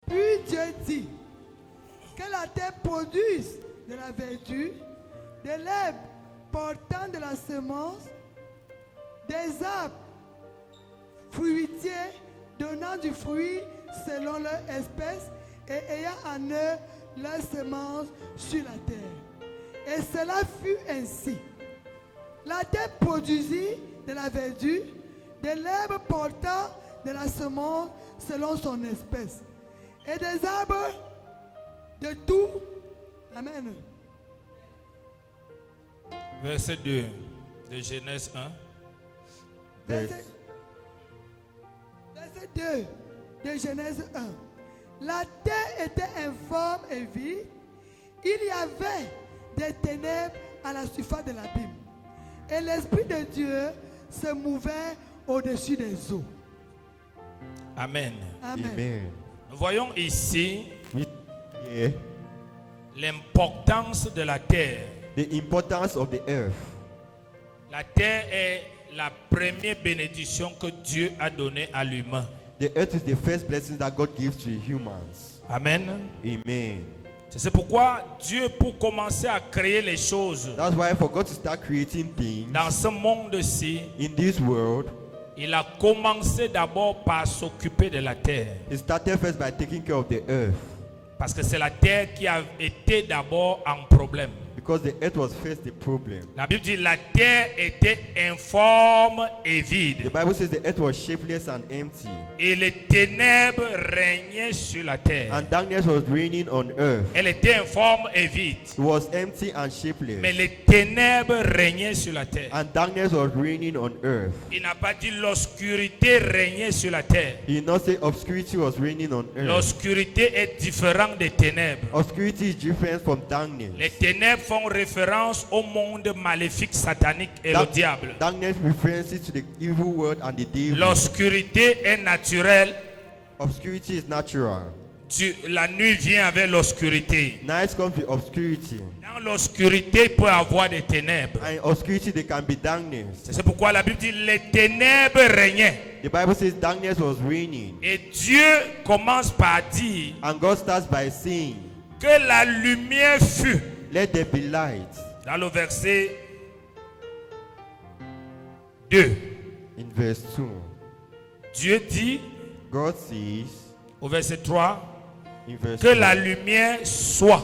Puis Dieu dit que la terre produise de la verdure, de l'herbe portant de la semence, des arbres fruitiers donnant du fruit selon leur espèce et ayant en eux leur semence sur la terre. Et cela fut ainsi. La terre produisit de la verdure, de l'herbe portant de la semence selon son espèce, et des arbres de tout. Amen. Verset 2 de Genèse 1. Verset 2 de Genèse 1. La terre était informe et vide. Il y avait des ténèbres à la surface de l'abîme. Et l'Esprit de Dieu se mouvait au-dessus des eaux. Amen. Amen. Amen. Nous voyons ici Yeah. l'importance de la terre. The importance of the earth. La terre est la première bénédiction que Dieu a donnée à l'humain. The earth is the first blessing that God gives to humans. Amen. Amen. C'est pourquoi Dieu, pour commencer à créer les choses That's why for God to start creating things dans ce monde-ci, in this world, il a commencé d'abord par s'occuper de la terre. He started first by taking care of the earth. Parce que c'est la terre qui a été d'abord en problème. Because the earth was first the problem. La Bible dit la terre était informe et The vide. Bible says the earth was shapeless and empty. Et les ténèbres régnaient sur la terre. And darkness was reigning on earth. Elle était informe et vide. It was empty and Mais shapeless. les ténèbres régnaient sur la terre. And darkness was reigning on earth. Il n'a pas dit l'obscurité régnait sur la terre. He did not say obscurity was reigning on earth. L'obscurité est différente des ténèbres. Obscurity is different from darkness. Les ténèbres font référence au monde maléfique, satanique et le diable. Darkness references to the evil world and the devil. L'obscurité est naturelle. Obscurity is natural. La nuit vient avec l'obscurité. Night comes with obscurity. Dans l'obscurité, il peut y avoir des ténèbres. And in obscurity there can be darkness. C'est pourquoi la Bible dit les ténèbres régnaient. The Bible says darkness was reigning. Et Dieu commence par dire And God starts by saying, que la lumière fut. let there be light. Dans le verset 2, In verse 2, Dieu dit God says, au verset 3 in verse que 2, la lumière soit.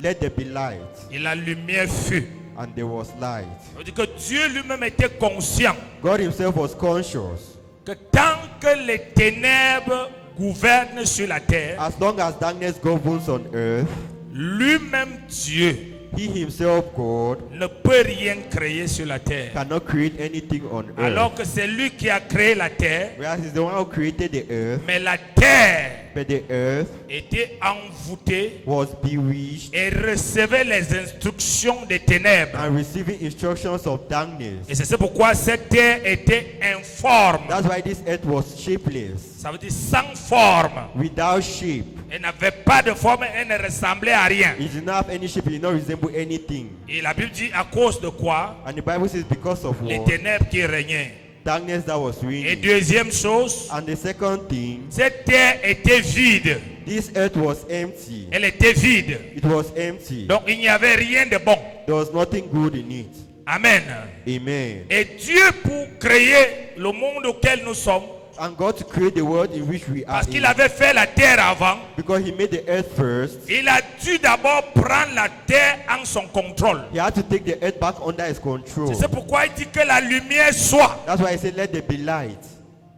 let there be light. Et la lumière fut. And there was light. On dit que Dieu lui-même était conscient God himself was conscious. que tant que les ténèbres gouvernent sur la terre, As long as darkness governs on earth, lui-même Dieu he himself, God, ne peut rien créer sur la terre. cannot create anything on earth. Alors que c'est lui qui a créé la terre, Whereas he's the one who created the earth, mais la terre but the earth était envoûtée was bewitched et recevait les instructions des ténèbres. and receiving instructions of darkness. Et c'est pourquoi cette terre était informe. That's why this earth was shapeless, Ça veut dire sans forme. without shape. Elle n'avait pas de forme, elle ne ressemblait à rien. It did not have any shape, it did not resemble anything. Et la Bible dit à cause de quoi? And the Bible says because of Les what? ténèbres qui régnaient. Darkness that was Et reigning. deuxième chose, And the second thing, cette terre était vide. this earth was empty. Elle était vide. It was empty. Donc il n'y avait rien de bon. There was nothing good in it. Amen. Amen. Et Dieu, pour créer le monde auquel nous sommes, And God to create the world in which we are parce qu'il in, avait fait la terre avant, because he made the earth first, il a dû d'abord prendre la terre en son contrôle. he had to take the earth back under his control. C'est pourquoi il dit que la lumière soit. That's why he said, let there be light.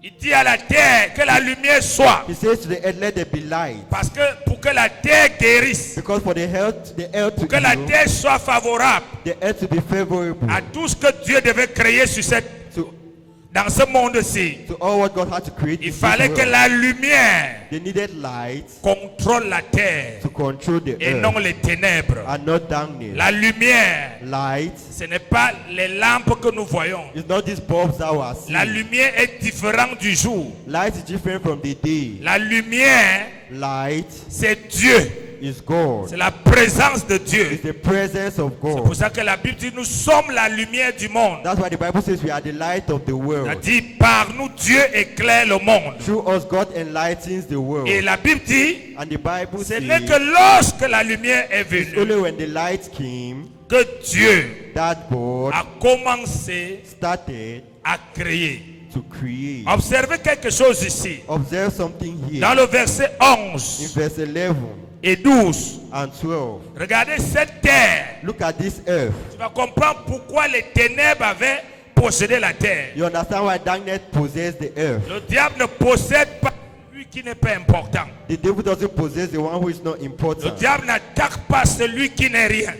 Il dit à la terre que la lumière soit. He says to the earth, let there be light. Parce que pour que la terre guérisse, Because for the earth to pour que la heal, terre soit favorable the earth to be favorable à tout ce que Dieu devait créer sur dans ce monde-ci, to all what God had to create. il in this fallait que world. la lumière They needed light contrôle la terre to control the et earth non les ténèbres. and not darkness. La lumière, Light ce n'est pas les lampes que nous voyons. is not these bulbs that we are La seeing. lumière est différente du jour. Light is different from the day. La lumière, Light c'est Dieu. is God. C'est la présence de Dieu. It's the presence of C'est pour God. ça que la Bible dit nous sommes la lumière du monde. That's why the Bible says we are the light of the Ça world. dit par nous Dieu éclaire le monde. Through us, God enlightens the world. Et la Bible dit And the Bible ce says n'est que lorsque la lumière est it's venue only when the light came que Dieu that God a commencé started à créer. to create. Observez quelque chose ici. Observe something here. Dans le verset In 11 verse 11 et 12. and 12. Regardez cette terre. Look at this earth. Tu vas comprendre pourquoi les ténèbres avaient possédé la terre. You understand why darkness possessed the earth. Le diable ne possède pas celui qui n'est pas important. The devil doesn't possess the one who is not Le important. diable n'attaque pas celui qui n'est rien.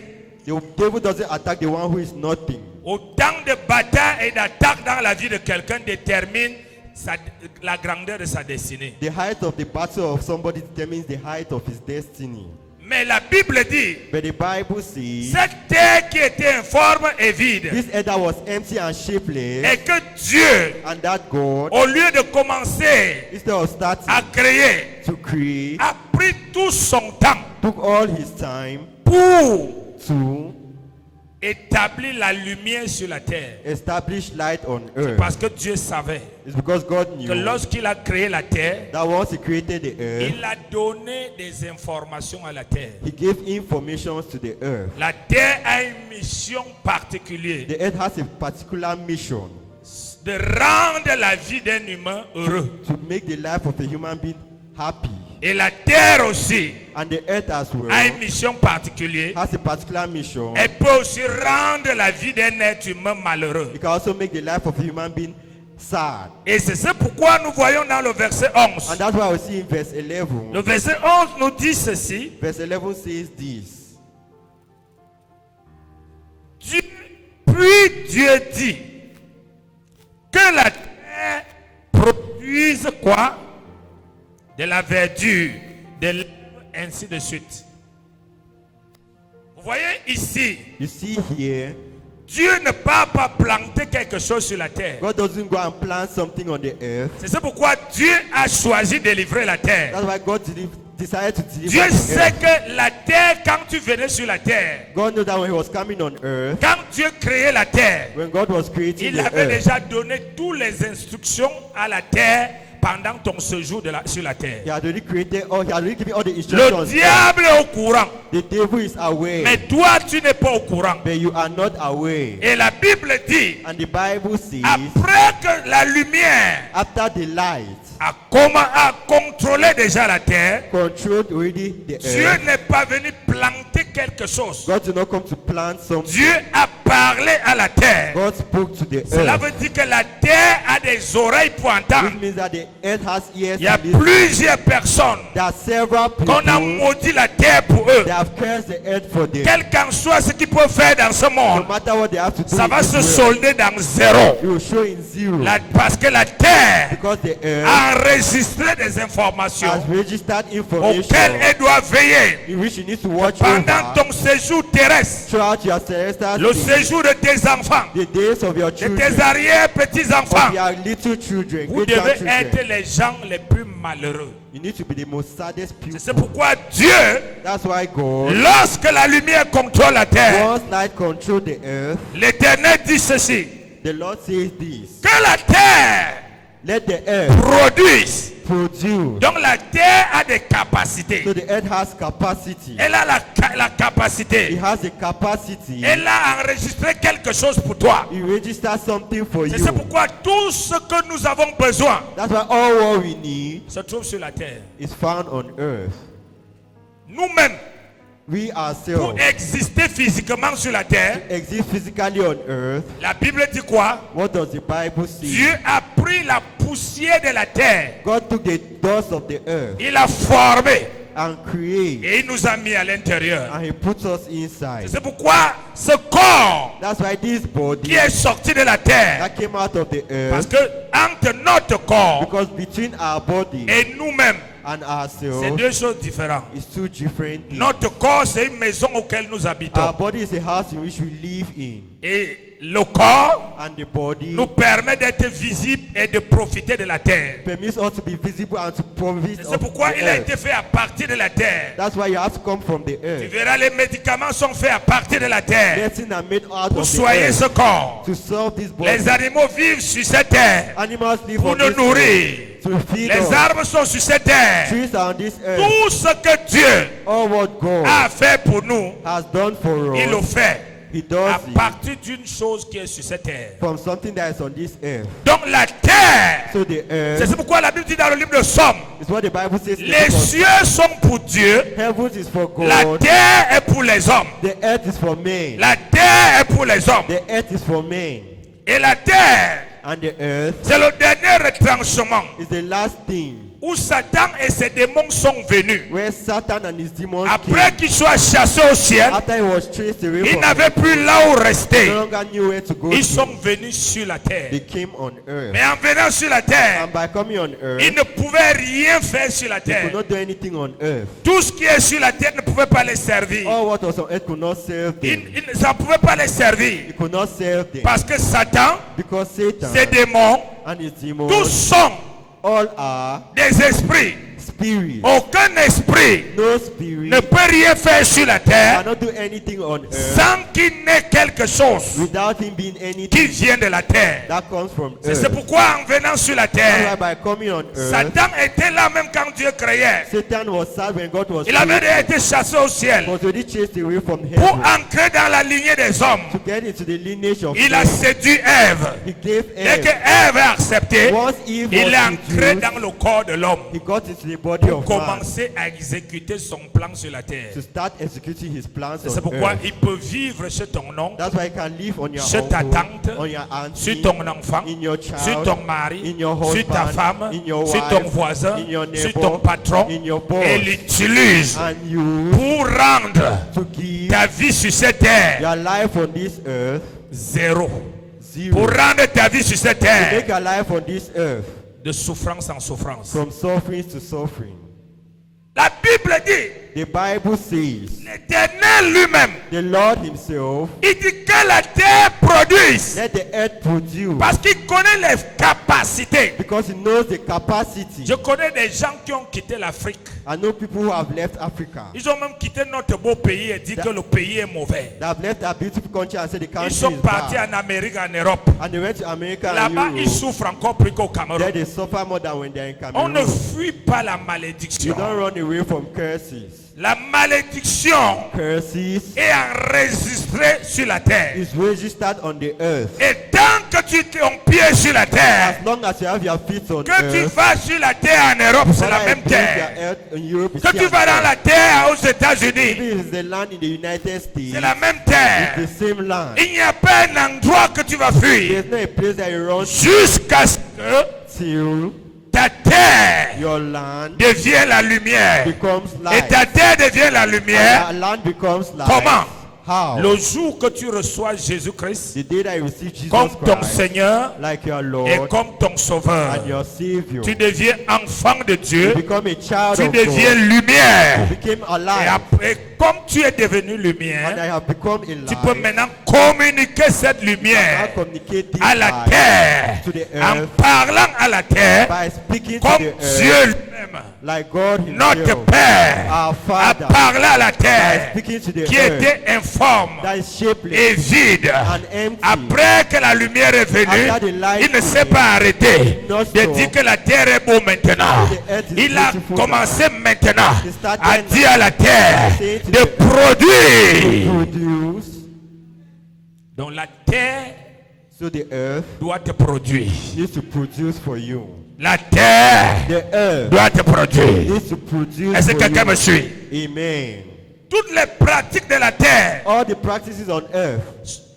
The devil doesn't attack the one who is nothing. Autant de batailles et d'attaques dans la vie de quelqu'un détermine la grandeur de sa destinée. The height of the battle of somebody determines the height of his destiny. Mais la Bible dit, But the Bible says cette terre qui était informe et vide, this earth that was empty and shapeless, et que Dieu, and that God, au lieu de commencer instead of starting à créer, to create, a pris tout son temps took all his time pour to établir la lumière sur la terre. establish light on earth. Parce que Dieu savait It's because God que knew lorsqu'il a créé la terre, that once he created the earth, il a donné des informations à la terre. he gave information to the earth. La terre a une mission particulière The earth has a particular mission de rendre la vie d'un humain heureux. to make the life of a human being happy. Et la terre aussi And the earth as well a une mission particulière. has a particular mission. Elle peut aussi rendre la vie d'un être humain malheureux. It can also make the life of a human being sad. Et c'est pourquoi nous voyons dans le verset 11. And that's why we see in verse 11. Le verset 11 nous dit ceci. Verse 11 says this. Puis Dieu dit que la terre produise quoi? De la verdure, de l'herbe, ainsi de suite. Vous voyez ici, You see here, Dieu ne part pas planter quelque chose sur la terre. God doesn't go and plant something on the earth. C'est pourquoi Dieu a choisi de livrer la terre. That's why God decided to deliver Dieu the sait earth. que la terre, quand tu venais sur la terre, God knew that when he was coming on earth, quand Dieu créait la terre, when God was creating il the avait earth, déjà donné toutes les instructions à la terre pendant ton séjour sur la terre. he had already created all, he had already given all the Le instructions. diable est au courant, The devil is aware, mais toi tu n'es pas au courant. but you are not aware. Et la Bible dit, And the Bible says, après que la lumière after the light a contrôlé déjà la terre, controlled already the Dieu earth, n'est pas venu planter quelque chose. God did not come to plant something. Dieu a parlé à la terre. God spoke to the Cela earth. veut dire que la terre a des oreilles pour entendre. Which means that the earth has ears Il y a to listen. plusieurs personnes There are several people qu'on a maudit la terre pour eux. that have cursed the earth for them. Quel qu'en soit ce qu'ils peuvent faire dans ce No monde, matter what they have to do, ça in va this se world, solder dans zéro. it will show in zero. Parce que la terre Because the earth a enregistré des informations has registered auxquelles information elle doit veiller in which you need to watch pendant over ton séjour terrestre, throughout your celestial le stay, séjour de tes enfants, the days of your de children, tes arrière-petits-enfants. of your little children, Vous great devez être grandchildren. les gens les plus malheureux. You need to be the most saddest C'est people. pourquoi Dieu, That's why God, lorsque la lumière contrôle la terre, once light controlled the earth, l'Éternel dit ceci, the Lord says this: que la terre let the earth produise. produce. Donc la terre a des capacités. So the earth has capacity. Elle a la It capacité. has a capacity. Elle a enregistré quelque chose pour toi. It registers something for C'est you. pourquoi tout ce que nous avons besoin That's why all what we need se trouve sur la terre. is found on earth. Nous-mêmes, We pour ourselves exister physiquement sur la terre, exist physically on earth. la Bible dit quoi? What does the Bible say? Dieu a pris la poussière de la terre. God took the dust of the earth Il a formé and created, et il nous a mis à l'intérieur. and He puts us inside. C'est pourquoi ce corps That's why this qui body est sorti de la terre, that came out of the parce earth, que entre notre corps because between our body et nous-mêmes, and c'est ourselves deux choses différentes. is two different things. Notre corps, c'est une maison auquel nous Our habitons. body is a house in which we live in, Et le corps and the body nous permet d'être visibles et de profiter de la terre. permits us to be visible and to profit C'est of pourquoi the il a earth. été fait à partir de la terre. That's why you have to come from the Tu earth. verras, les médicaments sont faits à partir de la terre. Medicine are made out Pour of the soigner earth ce corps. to serve this body. Les animaux vivent sur cette terre Animals live pour on nous this nourrir. earth to feed Les us. arbres sont sur cette terre. Trees are on this earth. Tout ce que Dieu All what God a fait pour nous, has done for il le us, fait He à does it partir d'une chose qui est sur cette terre. from something that is on this earth. Donc la terre, So the c'est earth pourquoi la Bible dit dans le livre de Somme, is what the Bible says. In the les book of cieux sont pour Dieu, Heavens is for la God. terre est pour les hommes. The earth is for man. La terre est pour les hommes. The earth is for man. Et la terre, And the earth c'est le dernier retranchement is the last thing où Satan et ses démons sont venus. where Satan and his demons Après came. qu'il soit chassé au ciel, After he was chased away ils from n'avaient heaven, plus là où no rester. longer knew where to go Ils to. sont venus sur la terre. They came on earth. Mais en venant sur la terre, And by coming on earth, ils ne pouvaient rien faire sur la they could terre. not do anything on earth. Tout ce qui est sur la terre ne pouvait pas les servir. All what was on earth could not serve them. Ça ne pouvait pas les servir. It could not serve them. Parce que Satan, Because Satan ses démons, and his tous demons sont all are des esprits. spirits. Aucun esprit No spirit ne peut rien faire sur la terre cannot do anything on earth sans qu'il n'ait quelque chose without him being qui anything vient de la terre. that comes from C'est earth. pourquoi en venant sur la That's terre, why by coming on earth, Satan était là même quand Dieu créait. Satan was sad when God was Il avait déjà created. été chassé au ciel Was already chased away from pour heaven entrer dans la lignée des hommes. to get into the lineage of Il a man. séduit Ève. He gave Dès que Eve. Ève a accepté, Once Eve il est was entré seduced, dans le corps de l'homme he got into the body pour of man commencer à exécuter son plan sur la terre. to start executing his plans C'est on pourquoi earth. il peut vivre chez ton oncle, That's why you can live on your chez ta uncle, tante, on your sur auntie, ton enfant, in your sur child, ton mari, in your sur ta husband, femme, in your sur ton wife, voisin, in your sur neighbor, ton patron, in your boss, et l'utilise and you pour rendre to give ta vie sur cette terre your life on this earth zéro. zero. Pour rendre ta vie sur cette terre Make your life on this earth de souffrance en souffrance. from suffering to suffering. La Bible dit, The Bible says, l'Éternel lui-même, the Lord himself, il dit que la terre produise let the earth produce parce qu'il connaît les capacités. because he knows the capacity. Je connais des gens qui ont quitté l'Afrique. I know people who have left Africa, Ils ont même quitté notre beau pays et dit que le pays est mauvais. that have left a beautiful country and said the country Ils sont is partis bad. en Amérique, en Europe. And they went to America and Là-bas, ils Europe. souffrent encore plus qu'au There Cameroun. they suffer more than when they're in On ne Cameroon. fuit pas la You malédiction. don't run away from curses. La malédiction Curses est enregistrée sur la terre. is registered on the earth. Et tant que tu es en pied sur la terre, As long as you have your feet on que tu earth, vas sur la terre en Europe, c'est la whether même you place terre. your earth in Europe, it's Que tu still vas dans on la earth. terre aux États-Unis, If it is the land in the United States, c'est la même it's terre. the same land. Il n'y a pas un endroit que tu vas fuir There's no a place that you run jusqu'à ce que till ta terre your land devient la lumière. becomes Et light. ta terre devient la lumière. And your land becomes light. Comment? How? Le jour que tu reçois Jésus-Christ The day that you receive Jesus comme ton Christ, Seigneur like your et Lord comme ton Sauveur, and your Savior, tu deviens enfant de you Dieu, become a child tu of deviens God. lumière. You became Et alive, après, comme tu es devenu and lumière, I have become a tu peux light. maintenant communiquer cette I lumière communicate this à la light terre, to the en earth parlant à la terre, by speaking to comme the earth Dieu lui-même, like God notre himself, Père, our a Father, parlé à la by terre, speaking to the qui earth était informe that is shapeless et vide. and empty. Après que la lumière est venue, After the light il ne s'est pas arrêté Not de so. dire que la terre est beau maintenant. The earth is Il a beautiful commencé maintenant He started à dire à la terre saying to de the produire. produce, Donc la terre so the earth doit te produire. needs to produce for you. La terre The earth doit te produire. needs to produce Est-ce que for quelqu'un you. me suit? Amen. Toutes les pratiques de la terre, All the practices on earth,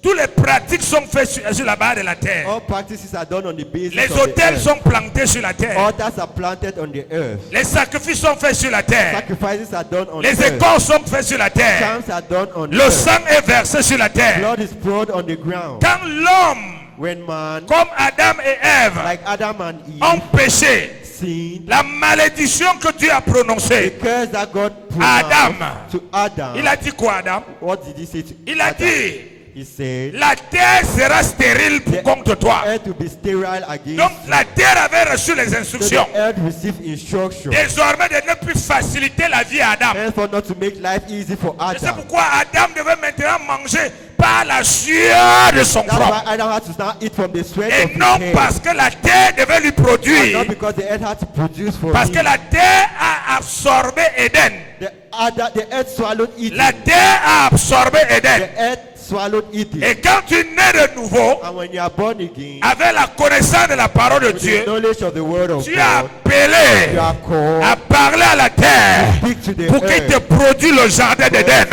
toutes les pratiques sont faites sur la base de la terre. all practices are done on the basis Les of the hôtels earth. sont plantés sur la terre. Altars are planted on the earth. Les sacrifices sont faits sur la terre. Sacrifices are done on Les earth. écoles sont faites sur la terre. Chants are done on Le earth. sang est versé sur la terre. Blood is poured on the ground. Quand l'homme, When man, comme Adam et Ève, like Adam and Eve, ont péché, sinned, la malédiction que Dieu a the prononcée, curse that God Adam. pronounced to Adam, il a dit quoi Adam? what did he say to Il a Adam? dit, He said, la terre sera stérile contre toi. earth will be sterile against Donc you. la terre avait reçu les So instructions. the earth received instruction. Désormais de ne plus faciliter la vie à Adam. Therefore, not to make life easy for Et c'est Adam. pourquoi Adam devait maintenant manger par la sueur de son That's front. why Adam had to now eat from the sweat of Et his non head. parce que la terre devait lui And produire. not because the earth had to produce for Parce him. que la terre a absorbé Éden. The earth swallowed Eden. La terre a absorbé Éden. The earth swallowed Eden. Et quand tu nais de nouveau, And when you are born again, avec la connaissance de la parole de with the Dieu, knowledge of the word of tu es God, appelé you are called à parler à la terre speak to the pour qu'il te earth. produise le jardin d'Éden.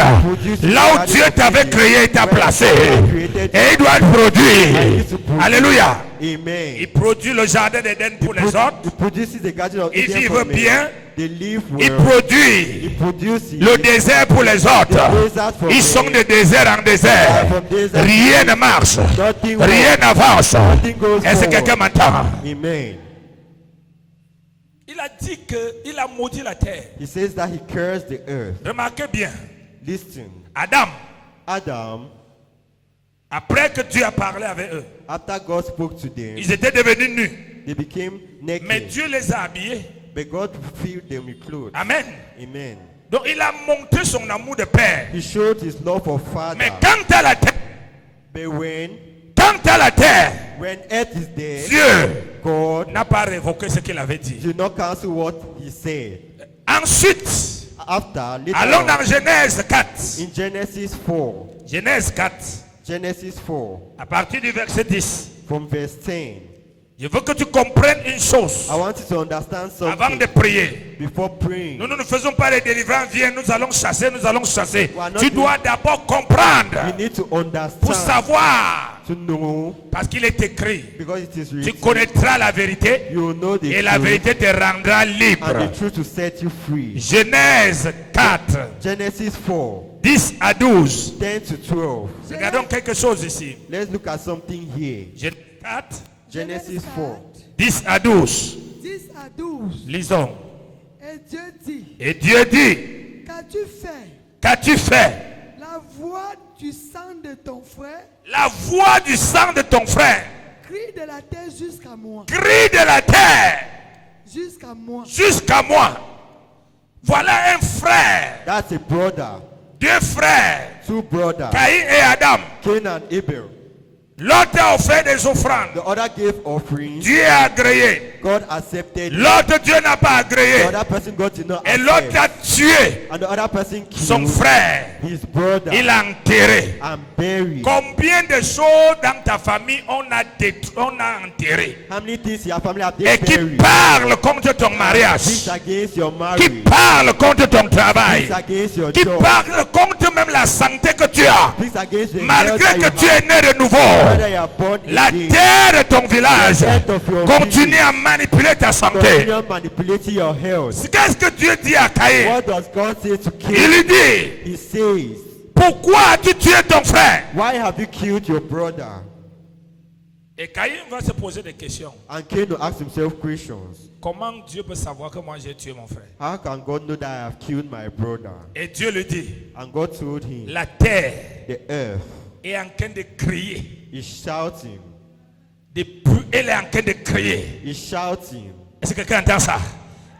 Là où Dieu t'avait créé et t'a placé. Et il doit le produire. Alléluia. Amen. Il produit le jardin d'Éden pour les autres. He produces the garden of Ils Eden vivent for men. bien. They live Il well. He produit produces le désert pour les autres. Ils sont de désert en désert. Rien ne marche. Rien n'avance. Est-ce que quelqu'un m'entend? Amen. Il a dit qu'il a maudit la terre. He says that he cursed the earth. Remarquez bien. Listen, Adam, Adam, après que Dieu a parlé avec eux, after God spoke to them, ils étaient devenus nus. they became Mais naked. Dieu les a habillés. But God filled them with clothes. Amen. Amen. Donc il a montré son amour de père. He showed his love for Mais Father. quant à la terre, But when earth is there, Dieu God n'a pas révoqué ce qu'il avait dit. did not cancel what he said. Ensuite, After, later allons on, dans Genèse 4. in Genesis 4, Genèse 4, Genesis 4, à partir du verset 10. from verse 10. Je veux que tu comprennes une chose I want you to understand avant something de prier. before praying. Nous ne faisons pas les délivrances, viens, nous allons chasser, nous allons chasser. We are not Tu dois d'abord comprendre You need to pour understand, savoir, to know, parce qu'il est écrit. because it is Tu written, connaîtras la vérité you will know the et la truth, vérité te rendra and libre. the truth to set you free. Genèse 4, Genesis 4, 10 à 12. 10 to 12. Regardons quelque chose ici. Let's look at something here. Genèse 4, Genesis 4, 10 à 12. 10 à 12. Lisons. Et Dieu dit, Et Dieu dit, qu'as-tu fait? qu'as-tu fait? La voix du sang de ton frère La voix du sang de ton frère crie de la terre jusqu'à moi. crie de la terre Jusqu'à moi. jusqu'à moi. Voilà un frère, that's a brother, deux frères, two brothers, Caïn et Adam. Cain and Abel. L'autre a offert des offrandes. The other gave offerings, Dieu a agréé. God accepted. L'autre Dieu n'a pas The agréé. other person God did not Et l'autre accept. a tué And the other person son killed frère. his brother Il a enterré. and buried. Combien de choses dans ta famille on a détruit, on a enterré How many things your family have et they qui buried? parlent contre ton mariage, Things against your qui marriage. parlent contre ton travail, Things against your qui job. parlent contre même la santé que tu as. Things against the health Malgré that que you tu es have. né de nouveau, Whether you are born la again, terre de ton village the earth of your continue village à manipuler ta santé. continue manipulating your health. Qu'est-ce que Dieu dit à Caïn? What does God say to Il kill? lui dit, He says, pourquoi as-tu tué ton frère? why have you killed your brother? Et Caïn va se poser des questions. And Cain will ask himself questions. Comment Dieu peut savoir que moi j'ai tué mon frère? How can God know that I have killed my brother? Et Dieu lui dit, And God told him, la terre the earth est en train de crier. is shouting. Elle est en train de crier. Is shouting. Est-ce que quelqu'un entend ça?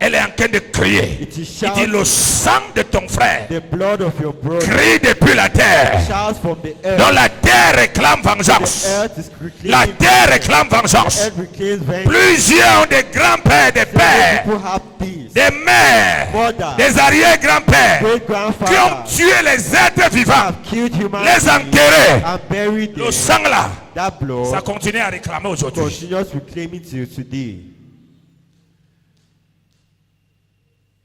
Elle est en train de crier. It is Il dit, le shouting. sang de ton frère The blood of your brother crie depuis la terre. shouts from the Donc earth. la terre réclame vengeance. The earth is La reclaiming. terre réclame vengeance. Earth reclaims vengeance. Plusieurs ont des grands-pères, des pères, People have peace. des mères, Mother, des arrière-grands-pères great qui ont grandfather tué les êtres vivants, have killed human les beings enterrés. and buried Le them. sang là, That ça blood continue à réclamer aujourd'hui. continues reclaiming till today.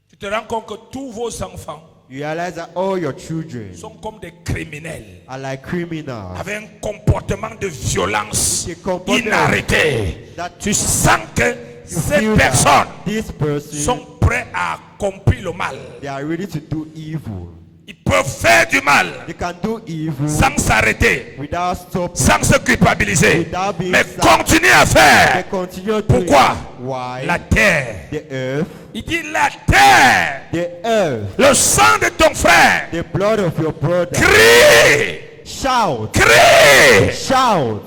Tu te rends compte que tous vos enfants You realize that all your children sont comme des criminels, are like criminals. avec un comportement de violence They comportent inarrêté. that Tu sens que you ces feel personnes that this person, sont prêts à accomplir le mal. they are ready to do evil. Ils peuvent faire du mal They can do evil sans s'arrêter, without stopping. sans se culpabiliser, Without being mais sad. continuer à They faire. continue doing Pourquoi? Why? La terre. The earth, Il dit la terre, the earth, le sang de ton frère the blood of your brother crie Shout. Crie. Shout.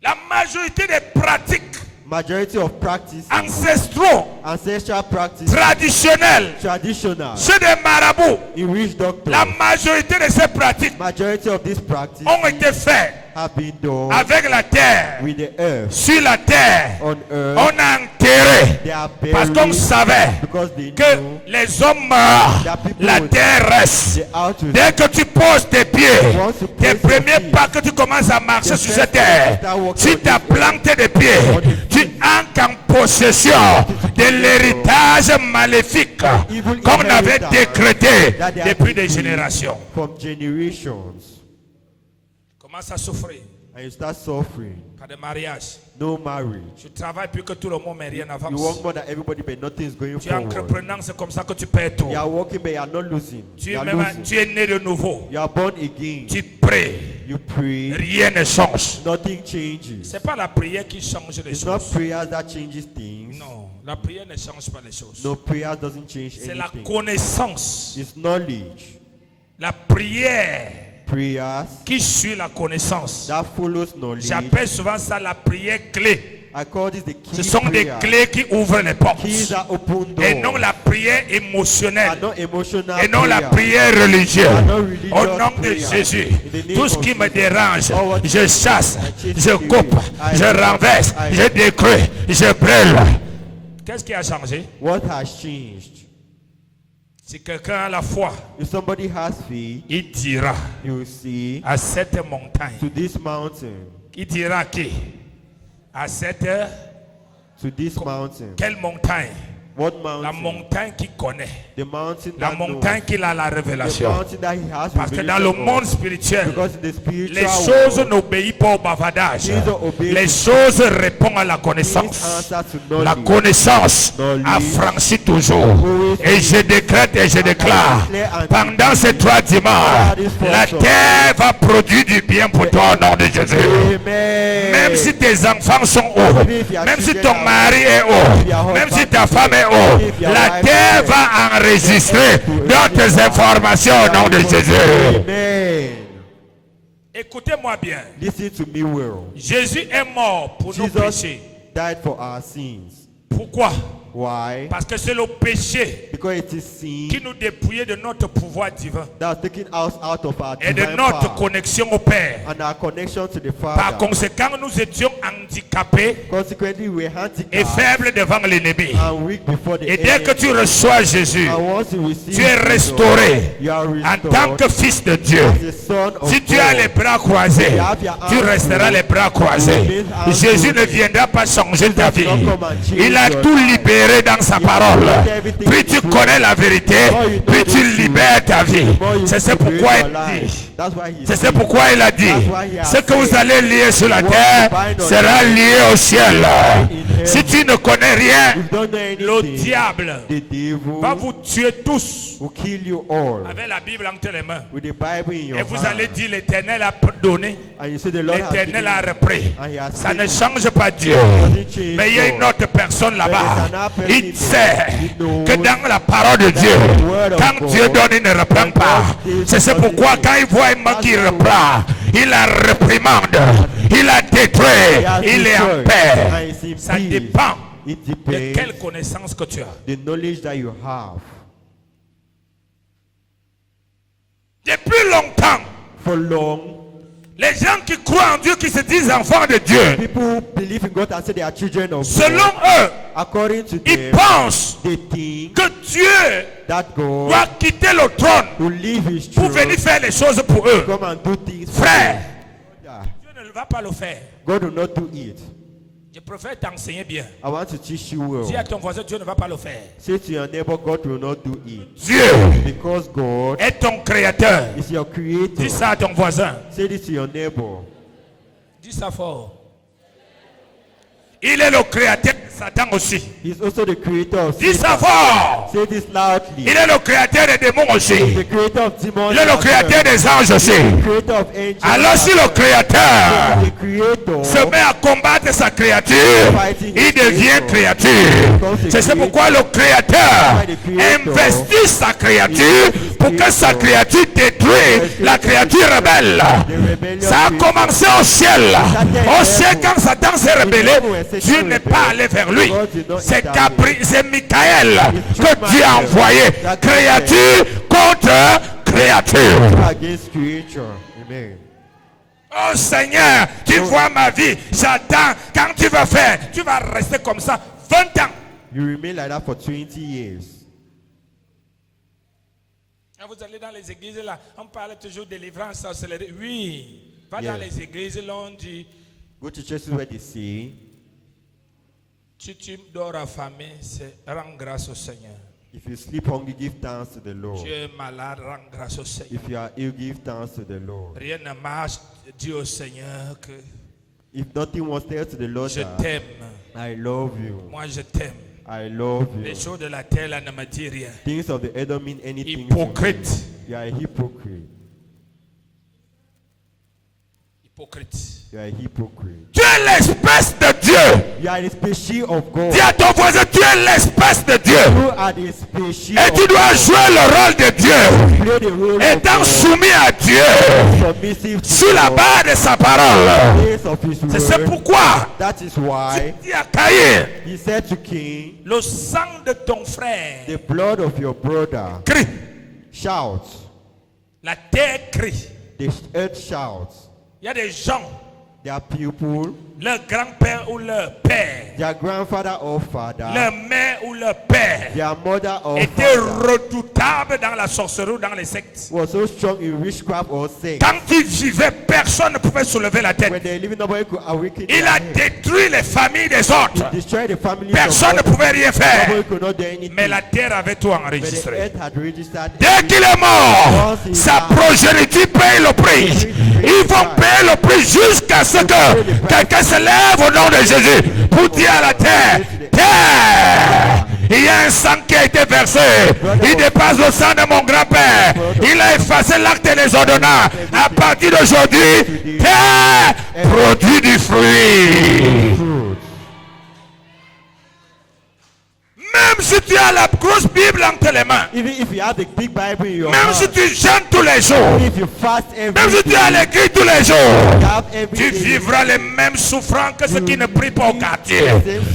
La majorité des pratiques Majority of practices, ancestraux, ancestral practices, traditionnels, traditional, ceux des marabouts, in which doctors, la majorité de ces pratiques majority of these practices ont été faites have been done avec la terre. with the earth. Sur la terre, On earth, on a enterré. they are Parce qu'on buried savait because they que know les hommes meurent, la terre reste. the out will Dès que tu poses tes pieds, tes premiers pas que tu commences à marcher sur cette terre, si tu as planté des pieds, tu entres en possession de l'héritage maléfique qu'on avait décrété depuis des générations. from generations. Commence à souffrir And you start suffering. par des mariages. No marriage. Tu travailles plus que tout le monde, mais rien You n'avance. work more than everybody, but nothing is going Tu es forward. entreprenant, c'est comme ça que tu perds tout. You are working, but you are not losing. Tu You es, are même, losing. tu es né de nouveau. You are born again. Tu pries. You pray. Rien ne change. Nothing changes. C'est pas la prière qui change les It's not choses. prayers that changes things. Non, la prière ne change pas les choses. No, prayer doesn't change C'est la anything. connaissance. It's knowledge. La prière Prayers qui suit la connaissance. that follows knowledge. J'appelle souvent ça la prière clé. I call this the key Ce sont des prayer. clés qui ouvrent les portes. Keys that open doors. Et non la prière And émotionnelle. not emotional Et non la prayer. prière religieuse. And not religious Au nom de prayer. Jésus, In the name tout ce of qui me Jesus. dérange, All what je chasse, I chase je away. coupe, I je remove. renverse, I je détruis, je brûle. Qu'est-ce qui a changé? What has changed? Si quelqu'un a la foi, If somebody has faith, il dira he will say à cette montagne, to this mountain, il dira qui? À cette, to this mountain. quelle montagne? What La mountain? montagne qui connaît, The mountain la that montagne knows. qui a la The révélation. mountain that he has Parce que dans le revelation monde of. spirituel, Because in the spiritual les choses world, n'obéissent pas au bavardage. things obey Les to choses répondent à la things connaissance. answer to La knowledge. connaissance Knowledge. affranchit toujours. Et je décrète et je déclare, pendant ces 3 dimanches, la terre va produire du bien pour toi au nom de Jésus. Amen. Même si tes enfants sont hauts, même si ton mari est haut, même si ta femme est haut, la terre va enregistrer d'autres informations au nom de Jésus. Amen. Écoutez-moi bien. Listen to me well. Jésus est mort pour nos Jesus péchés. died for our sins. Pourquoi? Why? Parce que c'est le péché Because it is sin qui nous dépouillait de notre pouvoir divin that has taken us out of our et de divine notre power connexion au Père. and our connection to the Par Father. conséquent, nous étions handicapés Consequently, we are et handicapped faibles devant l'ennemi. and weak before the Et dès que enemy. tu reçois Jésus, And once you receive tu es Jesus, restauré you are en restored tant que fils de Dieu. as the son of Si tu as God. les bras croisés, tu resteras les bras croisés. Jésus ne viendra pas changer ta vie. Il a tout libéré dans sa parole. Puis tu connais la vérité, puis tu libères ta vie. C'est pourquoi il dit. That's why he C'est said, pourquoi il a dit, ce que vous allez lier sur la terre sera lié au ciel. Si tu ne connais rien, you don't know le anything. diable The devil va vous tuer tous will kill you all avec la Bible entre les mains. with the Bible in your Et vous hand. allez dire, l'Éternel a donné, And you say the Lord has l'Éternel given a you. repris. And he has Ça ne taken. change pas Dieu. Mais il y a une autre personne là-bas. Il sait que dans la parole de Dieu, quand Dieu donne, il ne reprend pas. C'est pourquoi quand il voit un mot qui reprend, il la réprimande, il la détruit, il est en paix. Ça dépend It de depends quelle connaissance que tu as. the knowledge that you have. Depuis longtemps, For long, les gens qui croient en Dieu, qui se disent enfants de Dieu, people who believe in God and say they are children of selon God. eux, According to ils them, pensent they think que Dieu that God doit quitter le trône will leave his pour throne, venir faire les choses pour eux. come and do things for Frère, them. Dieu ne va pas le faire. God will not do it. Je préfère t'enseigner bien. I want to teach you Dis à well. ton voisin, Dieu ne va pas le faire. Say to your neighbor, God will not do it. Dieu Because God est ton créateur. is your creator. Dis ça à ton voisin. Say this to your neighbor. Dis ça fort. Il est le créateur des Satan aussi. He's also the creator of Dis ça Satan. fort. Say this loudly. Il est le créateur des démons aussi. The creator of demons. Il est le as créateur well. des anges aussi. The creator of angels. Alors as si le well. créateur The creator se met à combattre sa créature, il devient créature. C'est pourquoi le créateur investit sa créature pour que sa créature détruise la créature rebelle. Ça a commencé au ciel. Au ciel, quand Satan s'est rebellé, Dieu n'est pas allé vers lui. C'est Michael que Dieu a envoyé. Créature contre créature. Against creature. Amen. Oh Seigneur, tu vois ma vie. J'attends. Quand tu vas faire, tu vas rester comme ça 20 ans. You remain like that for 20 years. Vous allez dans les églises là, on parle toujours de délivrance, sorcellerie. Oui, va dans les églises là, on dit, Go to churches where they say, si tu dors affamé, c'est rends grâce au Seigneur. if you sleep hungry, give thanks to the Lord. Tu es malade, rends grâce au Seigneur. If you are ill, give thanks to the Lord. Rien ne marche, dis au Seigneur que If nothing was there to the Lord, je that t'aime. I love you. Moi je t'aime. I love Les you. choses de la terre là ne me disent rien. Things of the earth don't mean anything to Hypocrite. you. You are a hypocrite. Hypocrite. You are a hypocrite. Tu es l'espèce de Dieu. You are the species of God. Dis à ton voisin, tu es l'espèce de Dieu. You are the species Et tu of dois God. jouer le rôle de Dieu. Play the role of Étant God. soumis à Dieu. Submissive to Sur la God. base de sa parole. Place of his C'est word. pourquoi That is why il dit à Caïn, he said to King, le sang de ton frère the blood of your brother crie. shout. La terre crie. The earth shouts. Il y a des gens, Their people, leur grand-père ou leur père, their grandfather or father, leur mère ou leur père their mother or étaient father redoutables dans la sorcellerie ou dans les sectes. was so strong in witchcraft or sex. Quand ils vivaient, personne ne pouvait soulever la tête. When they living, nobody could awaken Il their a head. détruit les familles des autres. Destroy the families Personne ne of pouvait rien faire. Nobody could not do anything. Mais la terre avait tout But the enregistré. earth had registered. Dès qu'il est mort, sa progéniture paye le prix. Ils vont payer le prix jusqu'à ce que quelqu'un se lève au nom de Jésus pour dire à la terre, terre, il y a un sang qui a été versé. Il dépasse le sang de mon grand-père. Il a effacé l'acte et les ordonnances. À partir d'aujourd'hui, terre produit du fruit. Fruit. Même si tu as la grosse Bible entre les mains, Even if you have the big Bible in your même si hand, tu jeûnes tous les jours, if you fast every même si tu day, as l'écrit tous les jours, you have every tu day, vivras les mêmes souffrances que ceux qui ne prient pas au quartier.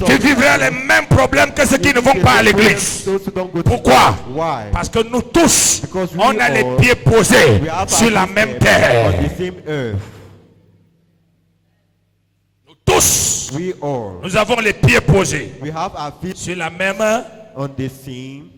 Tu vivras les mêmes problèmes que ceux qui ne vont pas à l'église. those who don't go to Pourquoi? church. Why? Parce que nous tous, Because we on a les all- pieds posés We have sur our la feet même on terre. the same earth. Nous tous, We all. nous avons les pieds posés We have our feet sur la même. on the same.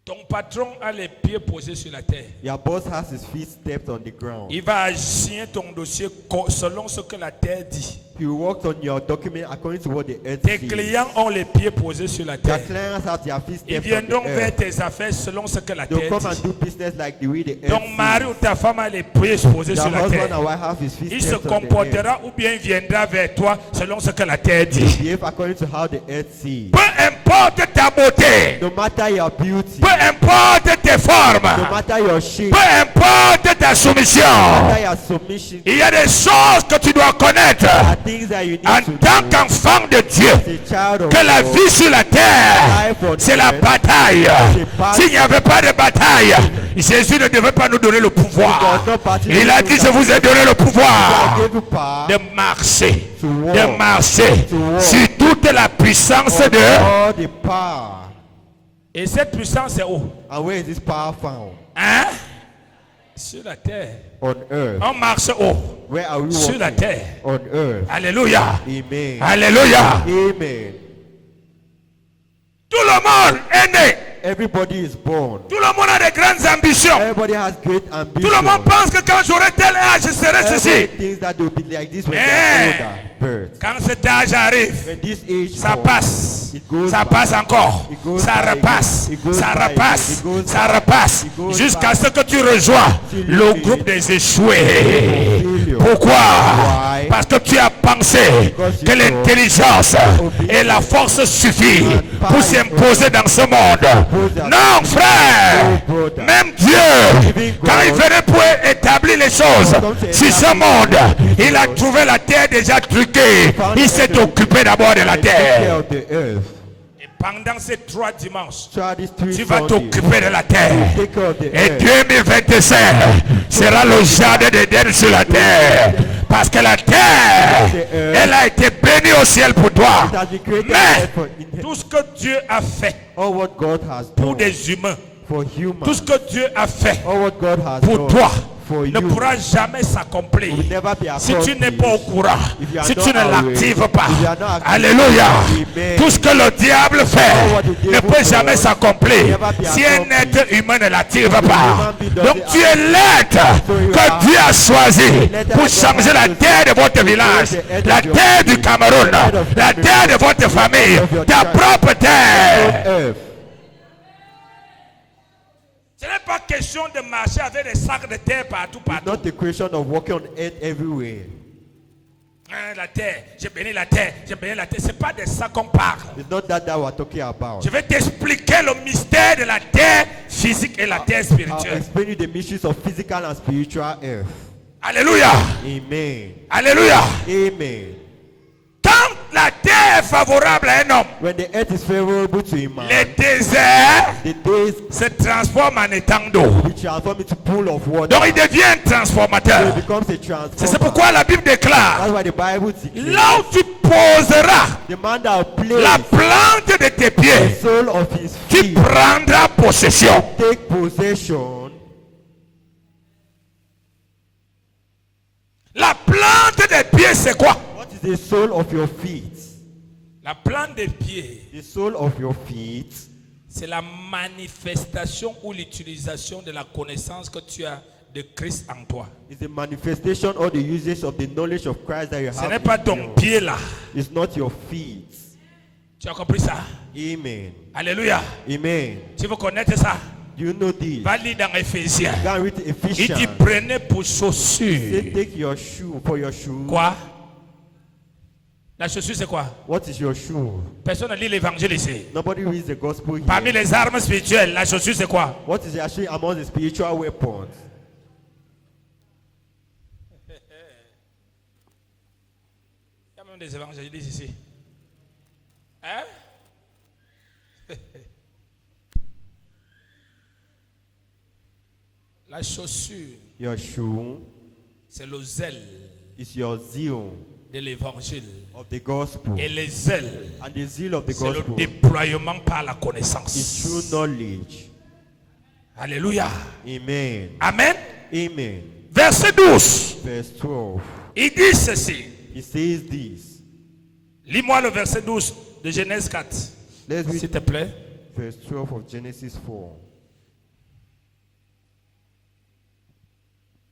Ton patron a les pieds posés sur la terre. Your boss has his feet stepped on the ground. Il va agir ton dossier selon ce que la terre dit. He worked on your document according to what the earth Tes says. clients ont les pieds posés sur la Your terre. clients have their feet Ils stepped on viendront the vers earth. tes affaires selon ce que la They'll terre come and dit. do business like the way the earth Ton mari ou says. ta femme a les pieds posés Your sur la husband terre. and wife have his feet Il se stepped on the earth. comportera ou bien viendra vers toi selon ce que la terre dit. Behave according to how the earth sees. Peu importe ta beauté, No matter your beauty, peu importe tes no formes, matter your shape, peu importe ta soumission, no matter your submission, il y a des choses que tu dois connaître there are things that you need en to tant do qu'enfant de Dieu. as a child of Que la God. vie sur la terre, c'est la bataille. S'il n'y avait pas de bataille, Jésus ne devait pas nous donner le pouvoir. Il a dit, je vous ai donné le I pouvoir gave you power de marcher, to walk, de marcher sur toute la puissance on de... all the power. Et cette puissance est où? And where is this power found? Hein? Sur la terre. On earth. On marche où? Where are we Sur la walking? terre. On earth. Alléluia. Amen. Alléluia. Amen. Tout le monde est né. Everybody is born. Tout le monde a de grandes ambitions. Everybody has great Tout ambition. le monde pense que quand j'aurai tel âge, je serai Everybody ceci. thinks that they'll be like this when Eh. they're older. Birth. Quand cet âge arrive, When this age ça comes, passe, it goes ça by. passe encore, It goes ça by, repasse, it goes ça by, repasse, it goes ça by, repasse, it goes jusqu'à by. ce que tu rejoins Till le you groupe meet des échoués. failure. future. Pourquoi? Why? Parce que tu as pensé Because que you l'intelligence et la force suffisent pour s'imposer dans ce monde. Non, frère. Même Dieu, quand il venait pour établir les choses sur ce monde, il a trouvé la terre déjà truquée. Il s'est occupé d'abord de la Take care terre. of the earth. Et pendant ces 3 dimanches, Throughout these 3 tu vas Sundays, t'occuper de la terre. take care of the Et earth. 2025 sera le jardin d'Éden sur la terre. Parce que la terre, elle a été bénie au ciel pour toi. It has been created Mais for in tout ce que Dieu a fait all what God has pour done des humains, for humans. tout ce que Dieu a fait All what God has pour done toi for ne you pourra jamais s'accomplir will never be si tu n'es pas au accomplished. courant, If you are si not tu ne aware, l'actives pas. if you are not active, Alléluia. Amen. Tout ce que le diable All fait what the ne devil peut jamais does s'accomplir will never be si un accomplished. être humain ne l'active pas. human being doesn't Donc tu es l'être So you que are Dieu a choisi let pour God changer la have terre de votre village, the head la of your terre du family, Cameroun, the head of la Cameroon, terre de votre famille, of your ta child. propre terre. earth. Ce n'est pas question de marcher avec des sacs de terre partout, It's partout. not the question of walking on earth everywhere. Hein, la terre, j'ai béni la terre, j'ai béni la terre. C'est pas de ça qu'on parle. It's not that we're talking about. Je vais t'expliquer le mystère de la terre physique et la terre I'll spirituelle. explain you the mysteries of physical and spiritual earth. Alléluia. Amen. Alléluia. Amen. Quand la terre est favorable à un homme, When the earth is favorable to a man, les déserts the days se transforment en étang d'eau. will transform into pool of water. Donc il devient un So transformateur. it becomes a C'est transformer. pourquoi la Bible déclare, That's why the Bible declares là où tu poseras the man that will la place plante de tes the pieds, sole of his tu feet, prendras possession. take possession. La plante des pieds, c'est quoi? What is the sole of your feet? La plante des pieds, The sole of your feet c'est la manifestation ou l'utilisation de la connaissance que tu as de Christ en toi. is the manifestation or the usage of the knowledge of Christ that you Ce have. n'est pas in ton you. pied là. It's not your feet. Tu as compris ça? Amen. Alléluia. Amen. Tu veux connaître ça? Do you know this? Va lire dans Éphésiens. Go and read Il dit Ephesians. prenez pour Say, chaussure. take your shoe for your shoe. Quoi? La chaussure c'est quoi? What is your shoe? Personne ne lit l'évangile ici. Nobody reads the gospel here. Parmi les armes spirituelles, la chaussure c'est quoi? What is actually among the spiritual weapons? Il y a même des évangélistes ici. Hein? La chaussure, Your shoe c'est le zèle is your zeal de l'évangile. of the gospel. Et le zèle, And the zeal of the c'est le gospel déploiement par la is connaissance. true knowledge. Alléluia. Amen. Amen. Amen. Verset 12. Verse 12. Il dit ceci. He says this. Lis-moi le verset 12 de Genèse 4. Let's S'il read te plaît. verse 12 of Genesis 4.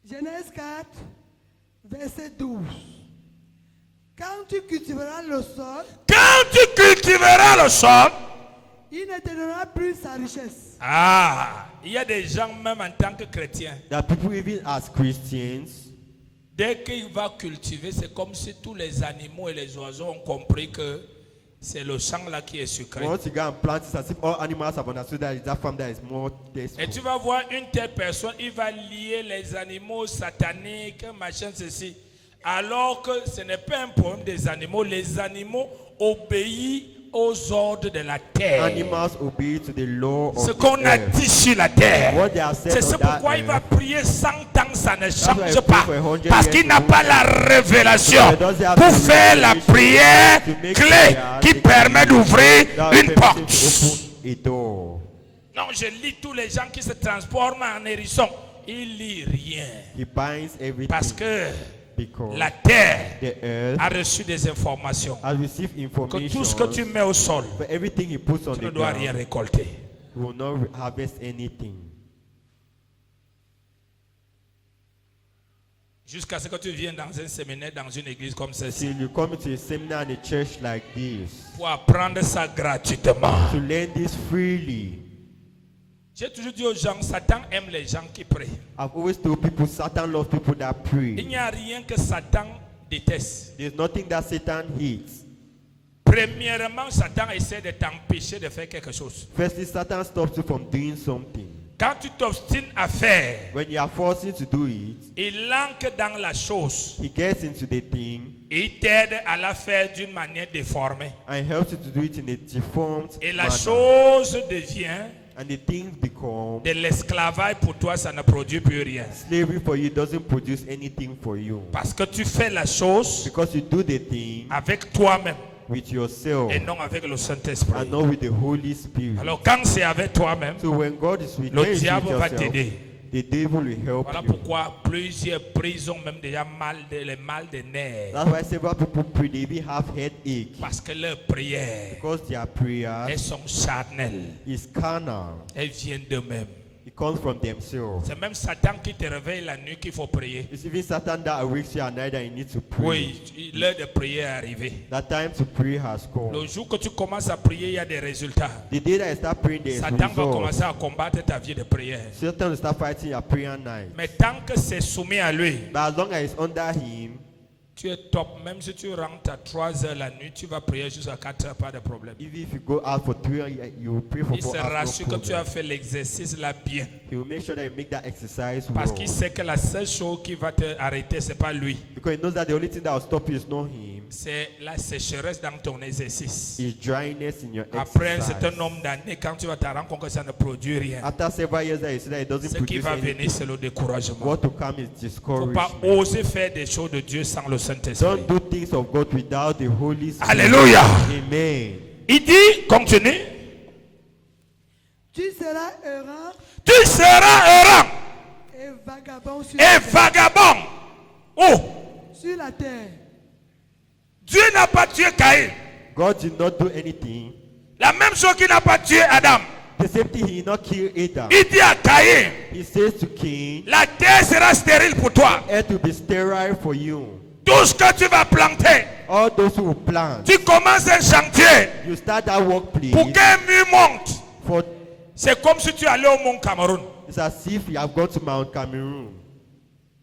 Genèse 4, verset 12. Quand tu cultiveras le sol, Quand tu cultiveras le sol. il ne te donnera plus sa richesse. Ah, il y a des gens même en tant que chrétiens. That people, even as Christians, Dès qu'il va cultiver, c'est comme si tous les animaux et les oiseaux ont compris que c'est le sang là qui est sucré. once you go and plant, it's as if all animals have understood that it's that farm that is more Et tasteful. tu vas voir une telle personne, il va lier les animaux sataniques, machin, ceci. Alors que ce n'est pas un problème des animaux. Les animaux obéissent aux ordres de la terre. Animals obey to the law Ce of qu'on the a earth. dit sur la terre. What they have said C'est on that pourquoi il va earth. prier 100 ans, ça ne why change I pas. pray for 100 Parce years qu'il n'a to pas la révélation He doesn't have pour the faire la revelation prière to make clé prayer, qui the permet key d'ouvrir that une permits porte. him to open a door. Non, je lis tous les gens qui se transforment en hérissons. Ils lisent rien. He binds everything Parce que because la terre the earth a reçu des informations. has received Que information. tout ce que tu mets au sol, But everything he puts on tu ne the dois ground rien récolter. will not harvest anything. Jusqu'à ce que tu viennes dans un séminaire, dans une église comme celle-ci, Till you come to a seminar and a church like this pour apprendre ça gratuitement. to learn this freely. J'ai toujours dit aux gens, Satan aime les gens qui prient. I've always told people Satan loves people that Il pray. n'y a rien que Satan déteste. There's nothing that Satan hates. Premièrement, Satan essaie de t'empêcher de faire quelque chose. Firstly, Satan stops you from doing something. Quand tu t'obstines à faire, When you are forcing to do it, il entre dans la chose. he gets into the thing Il t'aide à la faire d'une manière déformée. and helps you to do it in a deformed Et la manner. chose devient And the things become de l'esclavage pour toi, ça ne produit plus rien. slavery for you, doesn't produce anything for you. Parce que tu fais la chose Because you do the thing avec toi-même with yourself et non avec le and Saint-Esprit. not with the Holy Spirit. Alors quand c'est avec toi-même, So when God is with le when you diable va yourself, t'aider. the devil will help Voilà you. pourquoi plusieurs prisons, même déjà les mal de nerfs. That's why several people pray, they even have headache. Parce que leurs prières, Because their prayers elles sont charnelles. is carnal. Elles viennent d'eux-mêmes. It comes from themselves. C'est même Satan qui te réveille la nuit qu'il faut prier. It's even Satan that awakes you at night that you need to pray. Oui, l'heure de prière est arrivée. That time to pray has come. Le jour que tu commences à prier, il y a des résultats. The day that you start praying, there is Satan va results. commencer à combattre ta vie de prière. Satan will start fighting your prayer night. Mais tant que c'est soumis à lui, But as long as it's under him, tu es top. Même si tu rentres à 3 heures la nuit, tu vas prier jusqu'à 4 heures, pas de problème. even if you go out for 3 hours, you will pray for Il 4 se hours. rassure No que tu as problem. fait l'exercice là bien. He will make sure that you make that exercise Parce well. qu'il sait que la seule chose qui va te arrêter, ce n'est pas lui. Because he knows that the only thing that will stop you is not him. C'est la sécheresse dans ton exercice. It's dryness in your Après un exercise. certain nombre d'années, quand tu vas te rendre compte que ça ne produit rien, After several years that you see that it doesn't ce qui produce va venir, anything, c'est le découragement. what to come is Il ne faut pas discouragement. oser faire des choses de Dieu sans le Saint-Esprit. Don't do things of God without the Holy Spirit. Alléluia. Amen. Il dit, continue, Tu seras errant tu seras errant et vagabond sur, et la terre, vagabond. Oh, sur la terre. Dieu n'a pas tué Caïn. God did not do anything. La même chose qu'il n'a pas tué Adam. The same thing, he did not kill Adam. Il dit à Caïn, He says to Cain, la terre sera stérile pour toi. earth will be sterile for you. Tout ce que tu vas planter, All those who will plant, tu commences un chantier you start that workplace pour qu'un mur monte. for. C'est comme si tu allais au Mont Cameroun. It's as if you have gone to Mount Cameroon.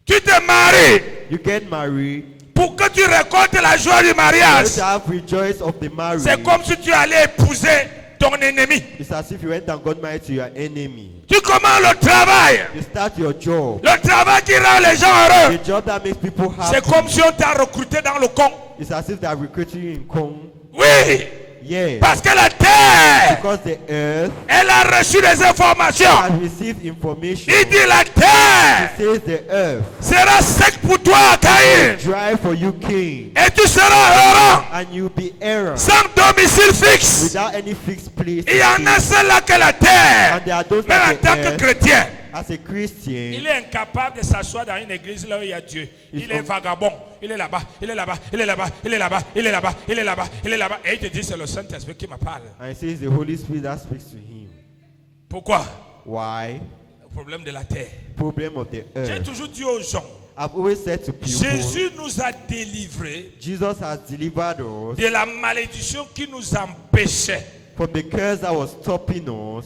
Tu te maries You get married. pour que tu récoltes la joie du You mariage. have rejoice of the marriage. C'est comme si tu allais épouser ton ennemi. It's as if you went and got married to your enemy. Tu commences le travail. You start your job. Le travail qui rend les gens heureux. The job that makes people happy. C'est comme si on t'a recruté dans le con. It's as if they're recruiting you in Kong. Oui, Yes. parce que la terre, Because the earth elle a reçu des informations. has received information. Il dit la terre It says the earth sera sec pour toi, Caïn. dry for you, King, Et tu seras errant, and you'll be errant sans domicile fixe. without any fixed place. Il y en a ceux-là que la terre, And there are those même en that tant the que earth, chrétien, as a Christian, il est incapable de s'asseoir dans une église là où il y a Dieu. Il est vagabond. Il est là-bas, il est là-bas, il est là-bas, il est là-bas, il est là-bas, il est là-bas, il est là-bas. Et il te dit c'est le Saint-Esprit qui me parle. and it says the Holy Spirit that speaks to him. Pourquoi? Why? Le problème de la terre. Problem of the J'ai earth. toujours dit aux gens, I've always said to people, Jésus nous a délivrés Jesus has delivered us de la malédiction qui nous empêchait from the curse that was stopping us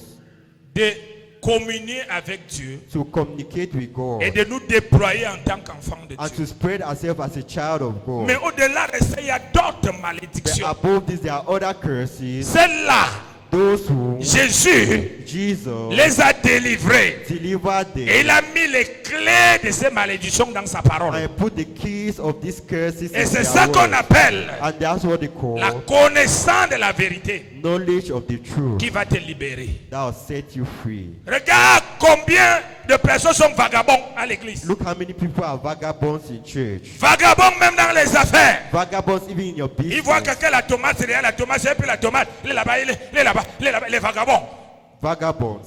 de communier avec Dieu to communicate with God et de nous déployer en tant qu'enfants de and Dieu. to spread ourselves as a child of God. Mais au-delà de ça, il y a d'autres But malédictions. above this, there are other curses. Celles-là, Those who Jésus Jesus les a délivrés. delivered Et them il a mis les clés de ces malédictions dans sa parole. and put the keys of these curses Et in c'est their ça qu'on word. appelle And that's what they call la connaissance de la vérité knowledge of the truth qui va te libérer. that will set you free. Regarde combien de personnes sont vagabonds à l'église. Look how many people are vagabonds in church. Vagabonds même dans les affaires. Vagabonds even in your Il business. voit quelqu'un la tomate, c'est derrière la tomate, c'est plus la tomate. Il est là-bas, il est là-bas, il est là-bas. Les vagabonds. Vagabonds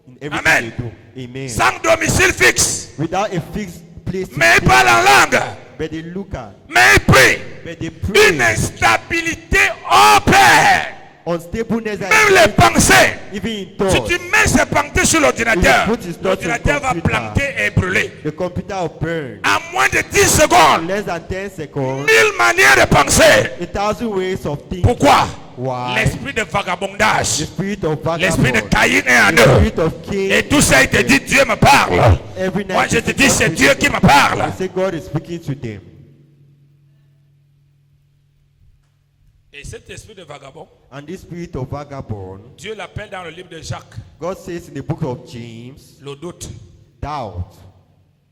in everything Amen. they do. Amen. Sans domicile fixe. Without a fixed place to Mais ils stay, parlent en langue. but they look at, Mais ils prient. but they pray. Une instabilité opère. Unstableness that Même is les pensées. even in Si thought. tu mets ces pensées sur l'ordinateur, If you put his thoughts l'ordinateur on va computer, planter et brûler. The computer will burn. En moins de 10 secondes, Less than 10 seconds. 1000 manières de penser. 1,000 ways of thinking. Pourquoi? Why? L'esprit de The vagabondage, spirit of l'esprit de vagabond, Caïn est en the eux. spirit of Cain. Et tout ça, il te dit, Dieu me parle. Every night Moi, je you te say, dis, God c'est speaks Dieu to qui them. me parle. You say God is speaking to them. Et cet esprit de vagabond, And this spirit of vagabond, Dieu l'appelle dans le livre de Jacques, God says in the book of James, le doute. doubt.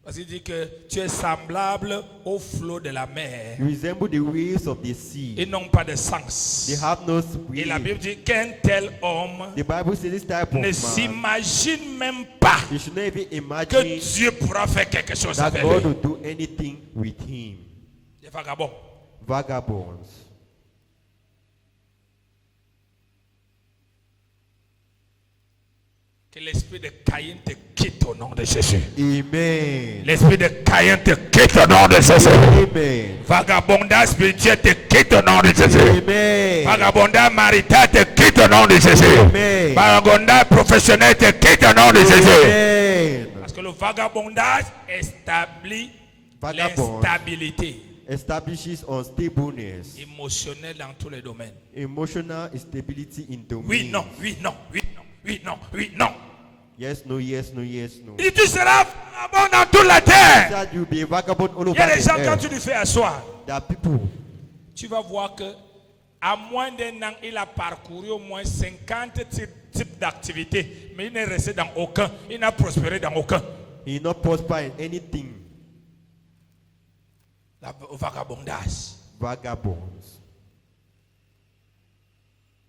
Parce qu'il dit que tu es semblable au flot de la mer. You resemble the waves of the sea. Ils n'ont pas de sens. They have no Et la spirit. Bible dit qu'un tel homme The Bible says this type of ne man, s'imagine même pas you should not even que imagine Dieu pourra faire quelque chose that avec God lui. will do anything with him. Les vagabonds. Vagabonds. Que l'esprit de Caïn te quitte au nom de Jésus. Amen. L'esprit de Caïn te quitte au nom de Jésus. Amen. Vagabondage spirituel te quitte au nom de Jésus. Amen. Vagabondage marital te quitte au nom de Jésus. Amen. Vagabondage professionnel te quitte au nom de Jésus. Amen. Parce que le vagabondage établit Vagabond l'instabilité establishes unstableness, émotionnelle dans tous les domaines. emotional instability in domain. Oui, non, oui, non, oui, non, oui, non, oui, non. Yes, no, yes, no, yes, no. Et tu seras vagabond dans toute la terre. That you'll be a vagabond all Il over y a des the gens, quand earth. tu lui fais asseoir, There are people. tu vas voir que à moins d'un an, il a parcouru au moins 50 types d'activités, mais il n'est resté dans aucun, il n'a prospéré dans aucun. He will not prosper in anything. Le vagabondage. Vagabonds.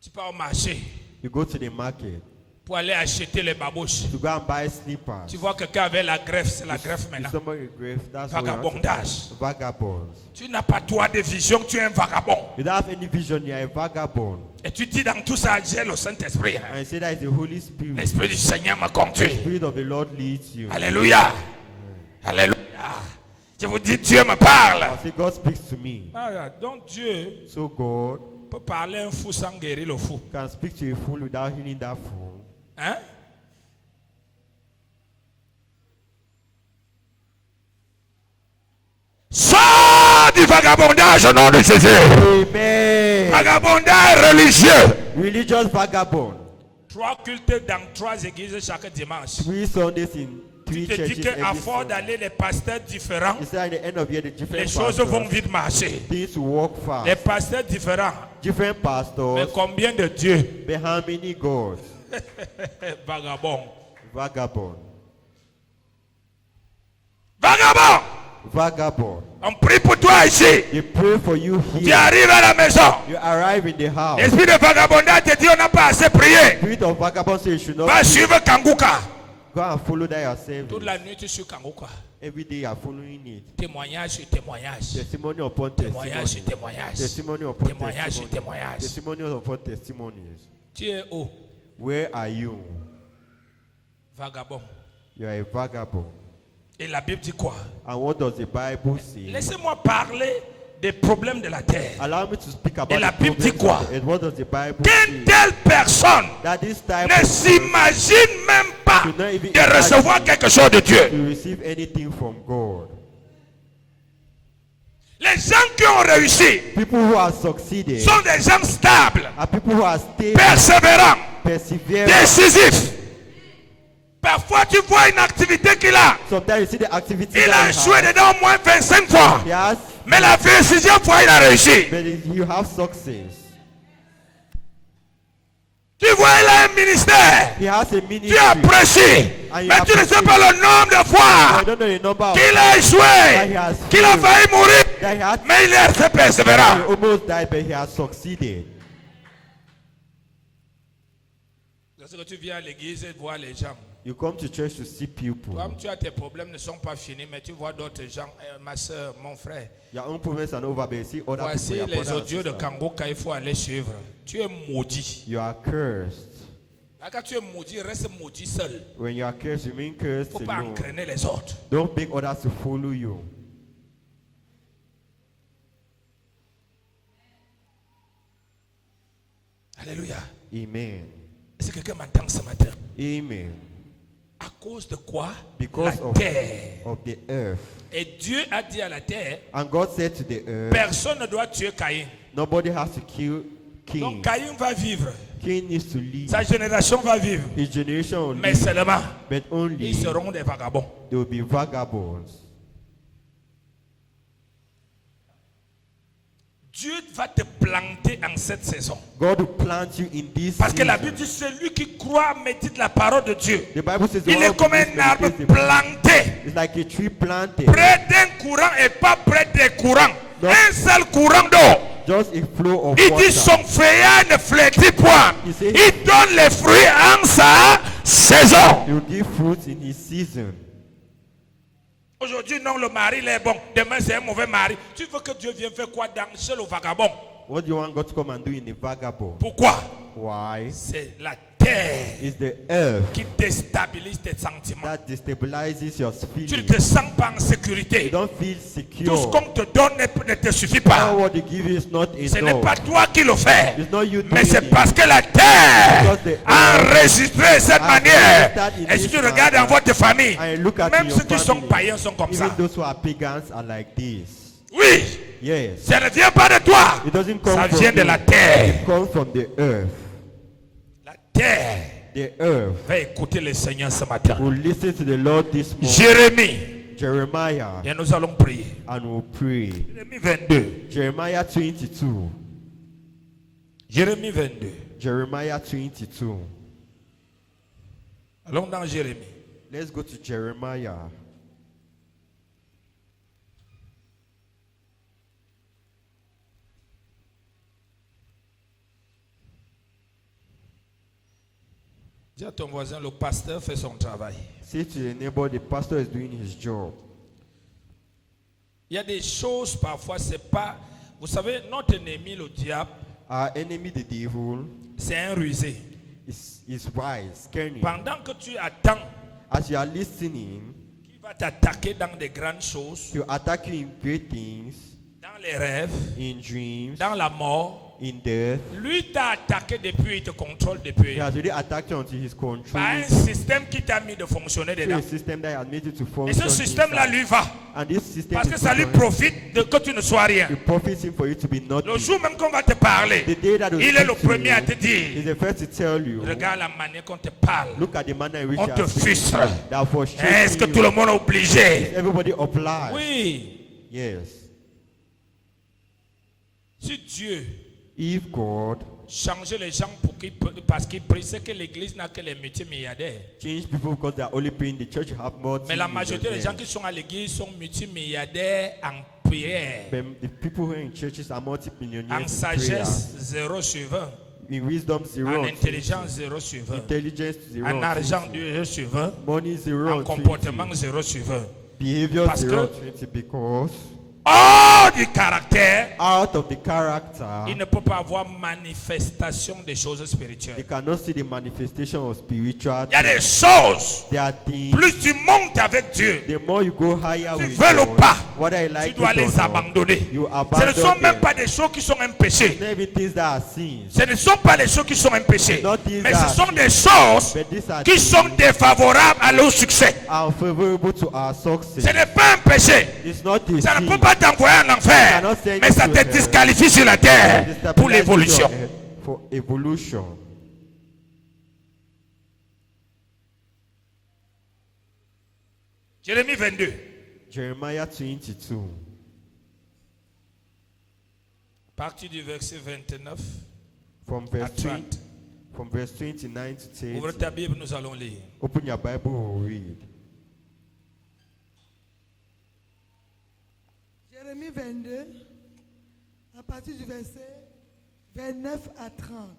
Tu pars au marché You go to the market pour aller acheter les babouches. to go and buy slippers. Tu vois quelqu'un avec la greffe, c'est la greffe If maintenant. somebody grave, that's what you have to Vagabondage. do. Vagabonds. Tu n'as pas toi de vision, tu es un vagabond. You don't have any vision, you are a vagabond. Et tu dis dans tout ça, j'ai le Saint-Esprit. And you say that is the Holy Spirit. L'Esprit du Seigneur me The conduit. Spirit of the Lord leads you. Alléluia. Alléluia. Je vous dis, Dieu me parle. I say God speaks to me. Donc Dieu So God peut parler à un fou sans guérir le fou. can speak to a fool without healing that fool. Hein? Sors du vagabondage au nom de Jésus. Amen. Vagabondage religieux. Religious vagabond. 3 cultes dans 3 églises chaque dimanche. 3 Sundays in 3 Tu te dis churches qu'à every force Sunday. d'aller les pasteurs différents, You say at the end of the year, the different les choses vont pastors, vite marcher. things will work fast. Les pasteurs différents, Different mais pastors, combien de dieux? but how many gods? Vagabond. Vagabond. Vagabond! Vagabond. On prie pour toi ici. They pray for you Tu here. arrives à la maison. You arrive in the house. L'esprit de vagabondage te dit on n'a pas assez prié. Spirit of vagabond says you should not Va suivre Kanguka. go and follow that yourself. Toute la nuit tu suis Kanguka. Every day you are following it. Témoignage sur témoignage. Testimony upon Témoignage sur testimony. témoignage. Testimony upon Témoignage sur testimony. témoignage. Testimony upon testimonies. Tu es où? Where are you? Vagabond. You are a vagabond. Et la Bible dit quoi? And what does the Bible say? Laissez-moi parler des problèmes de la terre. Allow me to speak about Et la the Bible dit problems quoi? of the earth. What does the Bible Qu'une say? telle personne That this type ne of s'imagine même pas should not even de recevoir quelque chose de Dieu. to receive anything from God. Les gens qui ont réussi People who are succeeded sont des gens stables, are people who are stable, persévérants, perseverant. décisifs. Parfois, tu vois une activité qu'il a. Sometimes you see the activity Il a that échoué he has. dedans au moins 25 fois. He has, Mais la 26e fois, il a réussi. but you have success. Tu vois, il a un ministère. He has a Tu ministry. apprécies. And you Mais tu ne sais appreciate. pas le nombre de I fois don't know the number of qu'il a that échoué, he has qu'il a failed, failli mourir. that he has Mais il est resté he persévérant. almost died, but he has succeeded. Lorsque tu viens à l'église et voir les gens, You come to church to see people. comme tu as tes problèmes ne sont pas finis, mais tu vois d'autres gens, ma soeur, mon frère, Your own problems are over, but you see other voici people. Your les brother and audios de sister. Kangoka, il faut aller suivre. Tu es maudit. You are cursed. Quand tu es maudit, reste maudit seul. When you are cursed, you mean Il cursed ne faut pas alone. entraîner les autres. Don't beg others to follow you. Alléluia. Amen. Est-ce que quelqu'un m'entend ce matin? Amen. À cause de quoi? Because La of, terre. of the earth. Et Dieu a dit à la terre, And God said to the earth, personne ne doit tuer Caïn. nobody has to kill king. Donc Caïn va vivre. Cain needs to leave. Sa génération va vivre. His generation will Mais leave, seulement, but only ils seront des vagabonds. they will be vagabonds. Dieu va te planter en cette saison. God will plant you in this Parce que la season. Bible dit celui qui croit, médite la parole de Dieu. The Bible says the Il one est who comme believes un arbre meditates the Bible. planté It's like a tree planted. près d'un courant et pas près des courants. Non. Un seul courant d'eau. Just a flow of Il water. dit son feuillage ne flétrit point. Il dit- Il donne les fruits en sa saison. He will give fruits in his season. Aujourd'hui, non, le mari il est bon. Demain, c'est un mauvais mari. Tu veux que Dieu vienne faire quoi dans chez le vagabond? What do you want God to come and do in a vagabond? Pourquoi? Why? C'est la terre It's the earth qui déstabilise tes sentiments. that destabilizes your Tu ne feelings. te sens pas en You sécurité. don't feel Tout ce secure. qu'on te donne ne te suffit pas. All what they give you is not Ce n'est pas enough. toi qui le fais. It's not you Mais doing c'est it. parce que la terre Because the a earth enregistré cette has manière. registered in Et si this tu regardes dans manner, votre famille, and look at même your ceux qui sont family, païens sont comme even ça. those who are pagans are like this. Oui, Yes. ça ne vient pas de toi. It doesn't come Ça from vient de you. la terre. It comes from the earth. La terre The earth va écouter le Seigneur ce matin. will listen to the Lord this morning. Jérémie, Jeremiah, et nous allons prier. and will pray. Jérémie 22. Jeremiah 22. Jérémie 22. Jeremiah 22. Allons dans Jérémie. Let's go to Jeremiah. Dis à ton voisin, le pasteur fait son travail. Say to your neighbor, the pastor is doing his job. Il y a des choses parfois, c'est pas. Vous savez, notre ennemi, le diable, Our enemy, the devil, c'est un rusé. is wise, cunning. Pendant que tu attends As you are listening, qu'il va t'attaquer dans des grandes choses, to attack you in great things, dans les rêves, in dreams, dans la mort, in death. lui t'a attaqué depuis, il te contrôle depuis. He has already attacked you until he's Par un controlling système qui t'a mis de fonctionner through dedans. a system that has made you to Et function. ce système-là inside. lui va. And this system Parce que is ça lui good for him. profite de que tu ne sois rien. It profits him for you to be Le nothing. jour même qu'on va te parler, The day that il est le premier à te He's dire, the first to tell you. regarde la manière qu'on te parle. Look at the manner in which On he te has speaking. frustre. That Est-ce que frustrates tout le you. monde est obligé? Everybody obliged. Oui. Yes. Si Dieu If God changeait les gens parce qu'il prie, c'est que l'église n'a que les multimilliardaires. change people because they are only praying, the church have more. Mais la majorité des gens qui sont à l'église sont multimilliardaires en prière. The people who are in churches are multi-millionaires En in sagesse, 0 sur 20. prayer. In wisdom, 0. En on intelligence, 0 sur 20. 20. Intelligence, 0. En on argent, 20. 2 sur 20. Money, 0. En on comportement, 20. 0 sur 20. Behavior, Parce 0. que- 20. Because Hors du caractère, out of the character, il ne peut pas avoir manifestation des choses they spirituelles. cannot see the manifestation of spiritual Il y a des things. choses, There are things. plus tu montes avec Dieu, The more you go higher tu with veux ou God, pas, whether you tu like dois it or les not, abandonner. you Ce ne abandon sont même them. pas des choses qui sont un péché. Not even things that are sins, Ce ne sont pas les choses qui sont un péché. Not these Mais are ce sont des choses but these are qui things sont défavorables à leur succès. are favorable to our Ce success. n'est pas un péché. It's not a Ça ne peut sin. pas t'envoyer en enfer. cannot send Mais you ça to te hell. disqualifie sur la It terre destabilizes pour l'évolution. your head for evolution. Jérémie 22. Jeremiah 22, Partie du verset 29 from à verse 20, 30. from verse 29 to Ouvre 30. ta Bible, nous allons lire. Open your Bible, we'll read. Jérémie 22, à partir du verset 29 à 30.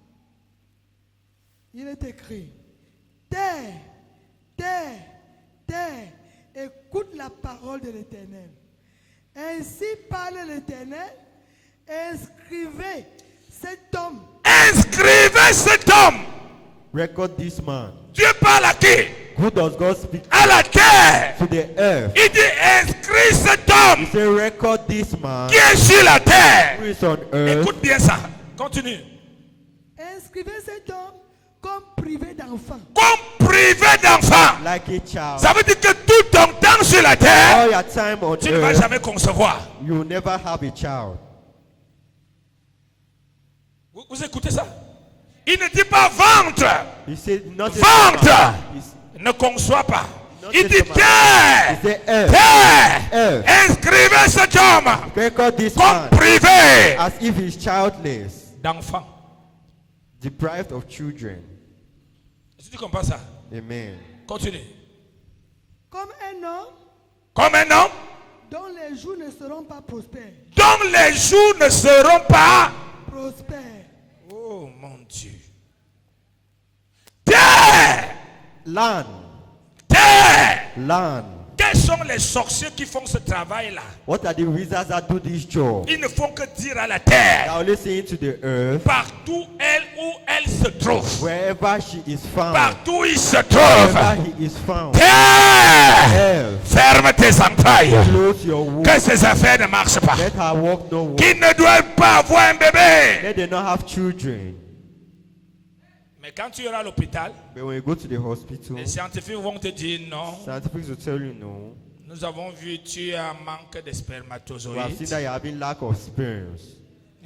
Il est écrit, terre, terre, terre, écoute la parole de l'Éternel. Ainsi parle l'Éternel, inscrivez cet homme. Inscrivez cet homme. Record this man. Dieu parle à qui? Who does God speak À la terre. to the earth? Il dit inscris cet He homme said, record this man qui est sur la terre. who is on earth. Écoute bien ça. Continue. Inscrivez cet homme comme privé d'enfant. Comme privé d'enfant. Like a child. Ça veut dire que tout ton temps sur la terre, All your time on tu ne vas earth, jamais concevoir. you will never have a child. Vous écoutez ça? Il ne dit pas ventre. He said, not a Ventre. man. He's- Ne conçoit pas. Not Il a dit man. terre. He said, earth. Terre. Earth. Inscrivez cet homme Record this comme man privé as if he's childless, d'enfants. deprived of children. Est-ce que tu comprends ça? Amen. Continue. Comme un homme Comme un homme dont les jours ne seront pas prospères. dont les jours ne seront pas. Prospères. Oh mon Dieu. Terre. Land. Terre. Land. Quels sont les sorciers qui font ce travail-là? What are the wizards that do this job? Ils ne font que dire à la They terre, are only saying to the earth, partout elle où elle se trouve, wherever she is found, partout il se trouve, wherever he is found, terre, earth, ferme tes entrailles, close your womb. que ces affaires ne marchent pas, Let her walk no walk. qu'ils ne doivent pas avoir un bébé. Let them not have children. Mais quand tu iras à l'hôpital, But when you go to the hospital, les scientifiques vont te dire non, scientists will tell you no. nous avons vu tu as un manque de We have seen spermatozoïdes. that you're having lack of sperms.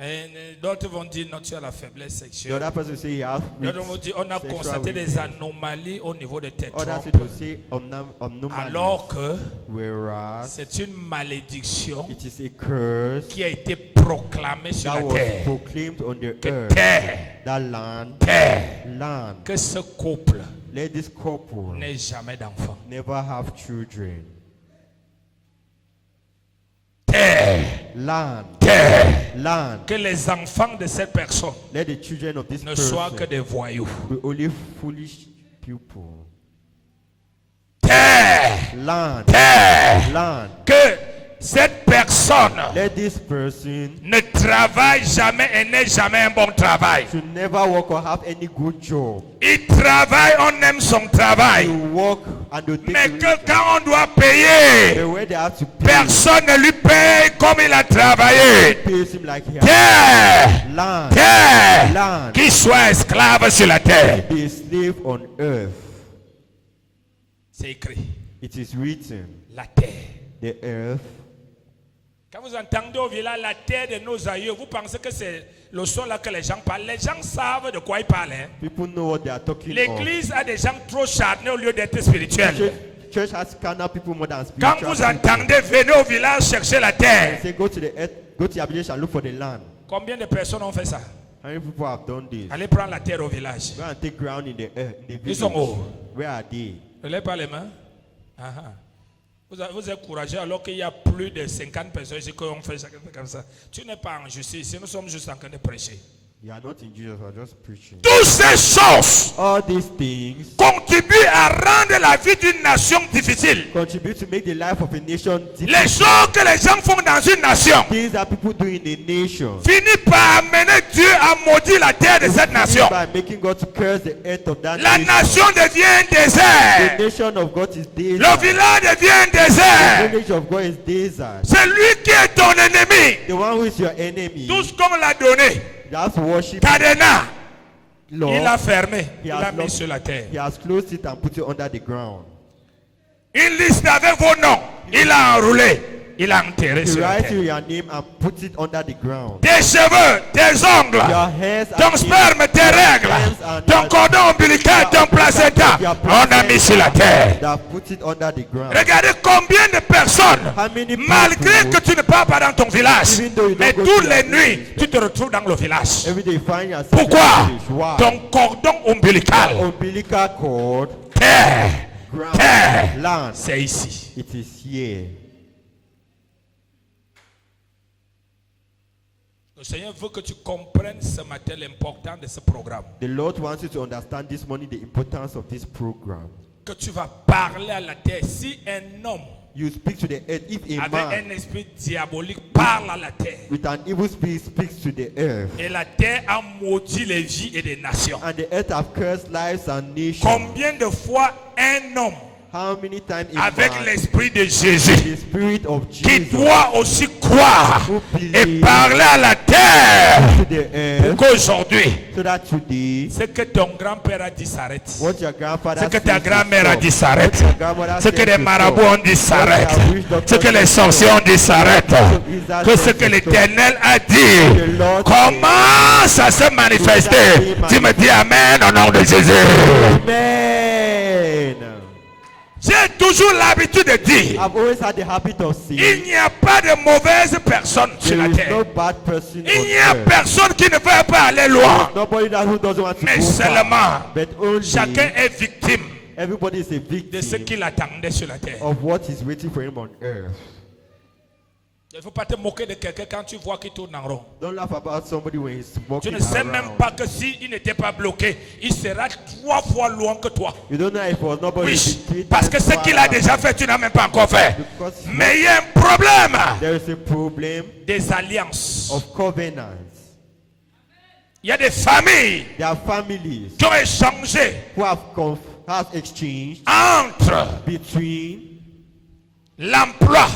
Et d'autres vont dire non, tu as la faiblesse The sexuelle. other person will say you have D'autres vont dire on a sexual constaté des weakness. anomalies au niveau de tes Others trompes. will say anomaly. Alors que Whereas c'est une malédiction it is a curse qui a été proclamée sur that la was terre. proclaimed on the Que earth. terre, That land, terre, que ce couple let this couple n'ait jamais d'enfant. never have children. Terre, Land, terre, land, que les enfants de cette personne let the children of this ne soient que person des voyous. be only foolish people. Terre, Land, terre, land, que cette personne let this person ne travaille jamais et n'ait jamais un bon travail. should never work or have any good job. Il travaille, on aime son travail. You work and you Mais take que quand on doit payer, the way they have to pay, personne ne lui paye comme il a travaillé. pays him like he has Terre, land, terre, land, qu'il soit esclave sur la terre. be a slave on earth. C'est écrit. It is written, La terre. the earth. Quand vous entendez au village la terre de nos aïeux, vous pensez que c'est le son là que les gens parlent. Les gens savent de quoi ils parlent. Hein. People know what they are talking of. L'église a des gens trop charnés au lieu d'être spirituels. Church has carnal people more than Quand spiritual vous people. entendez, venez au village chercher la terre. Say go to the earth, go to your village and look for the land. Combien de personnes ont fait ça? How many people have done this? Allez prendre la terre au village. Go and take ground in the earth, in the Ils sont village. où? Where are they? Ne lèvez pas les mains. Ah, ah. Vous êtes courageux alors qu'il y a plus de 50 personnes ici qui ont fait ça comme ça. Tu n'es pas en justice. Ici, nous sommes juste en train de prêcher. You are not in Jesus, you are just preaching. Toutes ces choses All these things contribuent à rendre la vie d'une nation difficile. contribute to make the life of a nation Les difficult. choses que les gens font dans une nation Things that people do in a nation. finissent par amener Dieu à maudire la terre de cette nation. By making God to curse the earth of that La nation. nation devient un The désert. nation of God is Le desert. village devient un The désert. village of God is desert. C'est lui qui est ton ennemi. The one who is your enemy, Tout ce qu'on l'a donné, that's worship cadenas, Lord. il l'a fermé, il He has l'a mis locked- sur la terre. He has closed it and put it under the ground. Une liste avec vos noms, il a enroulé, il a enterré He sur la writes terre. your name and put it under the ground. Tes cheveux, tes ongles, Your hairs ton and sperme, tes règles, ton cordon ombilical, ton placenta, on a mis sur la terre. That put it under the ground. Regardez combien de personnes, How many malgré people, que tu ne pars pas dans ton village, Even though you don't mais go toutes to les your nuits, village, tu te retrouves dans le village. every day you find yourself Pourquoi? in the village. Why? Ton cordon ombilical, Umbilical cord, terre, ground, terre, land. c'est ici. It is here. Le Seigneur veut que tu comprennes ce matin l'importance de ce programme. The Lord wants you to understand this morning the importance of this program. Que tu vas parler à la terre. Si un homme You speak to the earth. If a avec man un esprit diabolique parle à la terre, with an evil spirit speaks to the earth, et la terre a maudit les vies et des nations. and the earth have cursed lives and nations. Combien de fois un homme How many times a avec man, l'esprit de Jésus, the Spirit of qui Jesus, doit aussi croire et parler à la terre to the earth, pour qu'aujourd'hui, so that today, ce que ton grand-père a dit s'arrête. what your grandfather Ce que says ta to grand-mère a stop, dit s'arrête. what your grandmother Ce que says les to marabouts stop, ont dit s'arrête. what your witch Ce que doctors les said to sorciers stop, ont dit s'arrête. Que ce que l'Éternel a dit commence à se manifester. Tu me dis Amen au nom de Jésus. Amen. J'ai toujours l'habitude de dire, I've always had the habit of il saying, n'y a pas de mauvaise personne sur there la is terre. no bad person on Il n'y a earth. personne qui ne veut pas aller loin. Nobody that who doesn't want to Mais go seulement, far, but only chacun est victime everybody is a de ce victim qu'il attendait sur la terre. of what is waiting for him on earth. Il ne faut pas te moquer de quelqu'un quand tu vois qu'il tourne en rond. Don't laugh about somebody when he's Tu walking ne sais même around. pas que s'il n'était pas bloqué, il sera 3 fois loin que toi. You don't know if it was nobody Oui, been three parce que times ce qu'il a farther. déjà fait, tu n'as même pas encore fait. Because Mais il y a un problème there is a problem des alliances. of covenants. Il y a des familles There are families qui ont échangé who have exchanged entre between l'emploi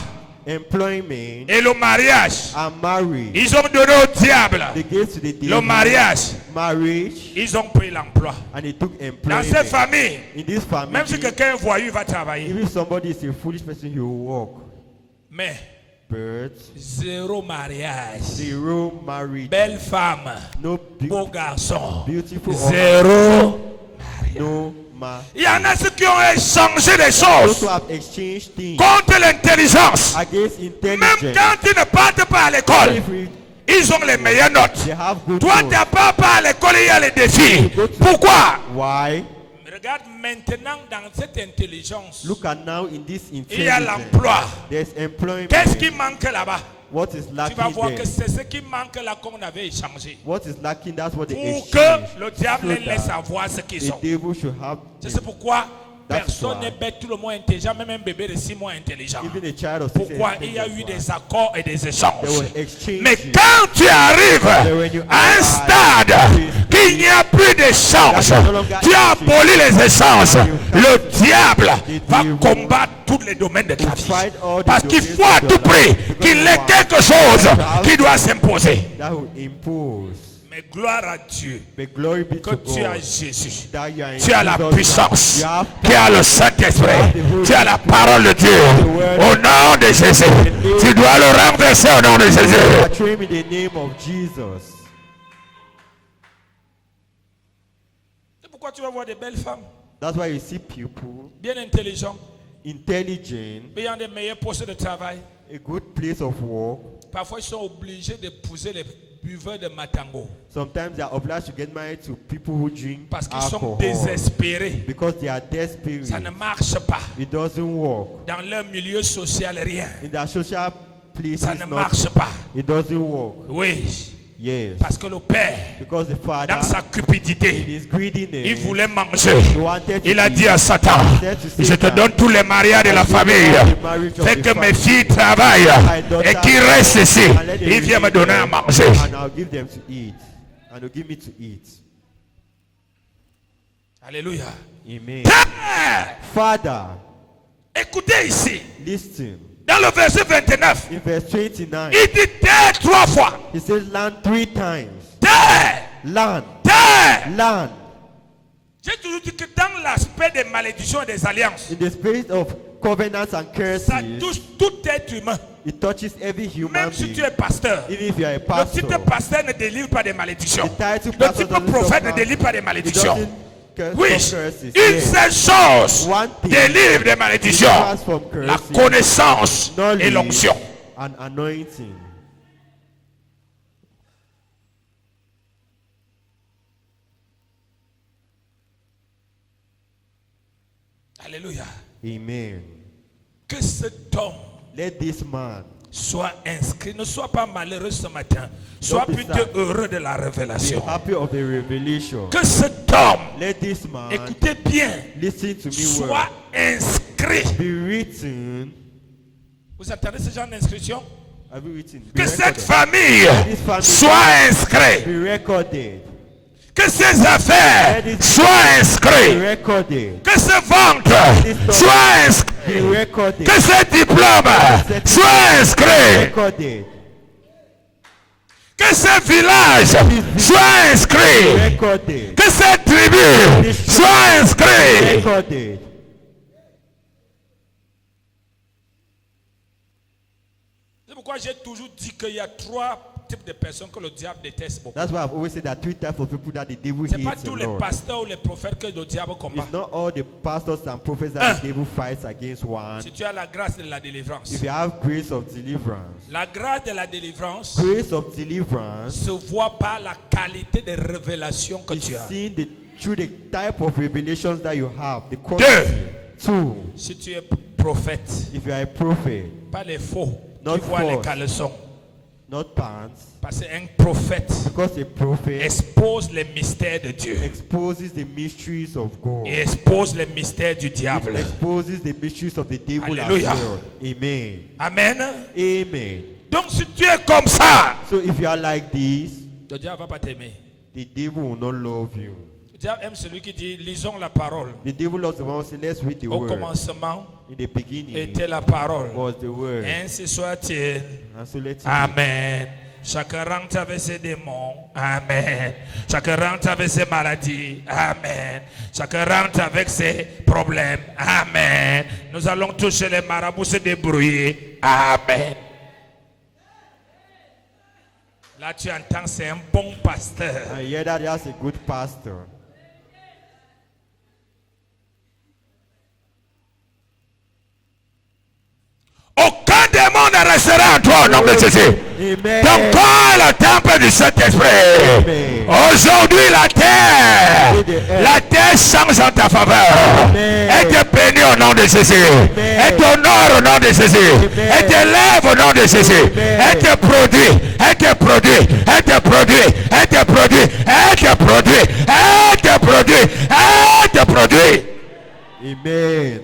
employment et le mariage. and marriage. Ils ont donné au diable They gave to the le devil mariage. marriage Ils ont pris l'emploi. and they took Dans ces employment. familles, In this family, même si quelqu'un est voyou, il va travailler. if somebody is a foolish person, he will walk. Mais But zéro mariage. zero marriage, Belle femme, no beau garçon. beautiful Zéro. no man. Il y en a ceux qui ont échangé des Those choses who have exchanged things contre l'intelligence. against Même intelligence. quand ils ne partent pas à l'école, If we- ils ont les meilleures notes. they have good Toi, tu notes. n'as pas à l'école, il y a les défis. Pourquoi? Why? Regarde maintenant dans cette intelligence, Look at now in this il y a intelligence. l'emploi. There's employment. Qu'est-ce qui manque là-bas? What is Tu vas lacking voir there? que c'est ce qui manque là qu'on avait échangé. What is lacking? That's what they Pour exchange. que le diable So les laisse that savoir ce qu'ils the ont. devil should have C'est pourquoi That's personne why. n'est bête, tout le monde est intelligent, même un bébé de 6 mois est intelligent. even a child of 6 Pourquoi il y a eu des accords et des There échanges. were exchanges. Mais quand tu arrives à un stade qu'il n'y a plus d'échanges, tu as aboli les échanges, le diable va combattre tous les domaines de ta vie. Parce qu'il faut à tout prix qu'il y ait quelque chose qui doit s'imposer. that will impose. Mais gloire à Dieu But glory be que to tu as God. Jésus. That you are in Tu as la Jesus. puissance, You have tu as le Saint-Esprit, tu as la parole de Dieu. Au nom de Jésus, tu dois le renverser au nom de power. Jésus. Train in the name of Jesus. C'est pourquoi tu vas voir des belles femmes, That's why you see people bien intelligentes, intelligent, ayant des meilleurs postes de travail. a good place of work. Parfois, ils sont obligés d'épouser les buveurs de matango Sometimes they are obliged to get married to people who drink parce qu'ils sont alcohol désespérés. because they are desperate. Ça ne marche pas. It doesn't work. Dans leur milieu social, rien. In their social places, Ça ne not, marche pas. it doesn't work. Oui, Yes. parce que le père, Because the father, dans sa in cupidité, his greediness, il voulait manger. he wanted to Il a eat. dit à Satan, je te donne tous les mariages de la famille. Fais que mes filles travaillent et qu'ils restent ici. Il vient me donner à manger. And I'll give them to eat. And they'll give me to eat. Alléluia. Amen. Père, Father, écoutez ici, listen. dans le verset 29, In verse 29, il dit terre 3 fois. he says land 3 times. Terre, Land, terre. land. J'ai toujours dit que dans l'aspect des malédictions et des alliances, In the spirit of covenants and curses, ça touche tout être humain. it touches every human Même si tu being. es pasteur. Even if you are a Le pastor, titre pasteur ne délivre pas des malédictions. the title Le pastor titre doesn't prophète stop ne délivre pas des it malédictions. doesn't curse Oui, from curses. une Yes. seule chose One thing délivre des malédictions. delivers from curses, La connaissance et knowledge l'onction. and anointing. Alléluia. Amen. Que cet homme Let this man soit inscrit. Ne sois pas malheureux ce matin. Sois Don't be plutôt sad. heureux de la be révélation. happy of the revelation. Que cet homme, Let this man écoutez bien, listen to me soit well. inscrit. Be written. Vous entendez ce genre d'inscription? Have you written? Be Que cette recorded. famille This family soit inscrite. be recorded. Que ces affaires soient inscrites. Recorded. Que ce ventre soit inscrit. Recorded. Que ce diplôme soit inscrit. Recorded. Que ce village soit inscrit. Recorded. Que cette tribu soit inscrit. Recorded. C'est pourquoi j'ai toujours dit qu'il y a 3 types de personnes que le diable déteste beaucoup. That's why I've always said that 3 types of people that the devil Ce n'est pas hates a tous les lot. pasteurs ou les prophètes que le diable combat. It's not all the pastors and prophets that the devil fights against one. Si tu as la grâce de la délivrance, If you have grace of deliverance, la grâce de la délivrance grace of deliverance se voit par la qualité de révélation que is tu as. seen through the type of revelations that you have. The quality. 2. Si tu es prophète, If you are a prophet, pas les faux Not qui voient les false. caleçons. not pants, Parce qu'un prophète because a prophet expose les mystères de Dieu. exposes the mysteries of God. Et expose les mystères du It diable. exposes the mysteries of the devil as Hallelujah. well. Amen. Amen. Amen. Donc si tu es comme ça, So if you are like this, le diable va pas t'aimer. the devil will not love you. Le diable aime celui qui dit, lisons la parole. The devil loves the one who says, let's read the Au word. commencement In the beginning était la parole. was the word. Ainsi soit-il. And so let's Amen. Chacun rentre avec ses démons. Amen. Chacun rentre avec ses maladies. Amen. Chacun rentre avec ses problèmes. Amen. Nous allons toucher les marabouts, se débrouiller. Amen. Là, tu entends, c'est un bon pasteur. and hear that that's a good pastor. Aucun démon ne restera en toi au nom de Jésus. Amen. Ton corps est le temple du Saint-Esprit. Amen. Aujourd'hui, la terre change en ta faveur. Amen. Elle te bénit au nom de Jésus. Elle t'honore au nom de Jésus. Elle te lève au nom de Jésus. Elle te produit. Elle te produit. Elle te produit. Elle te produit. Elle te produit. Elle te produit. Elle te produit. Amen.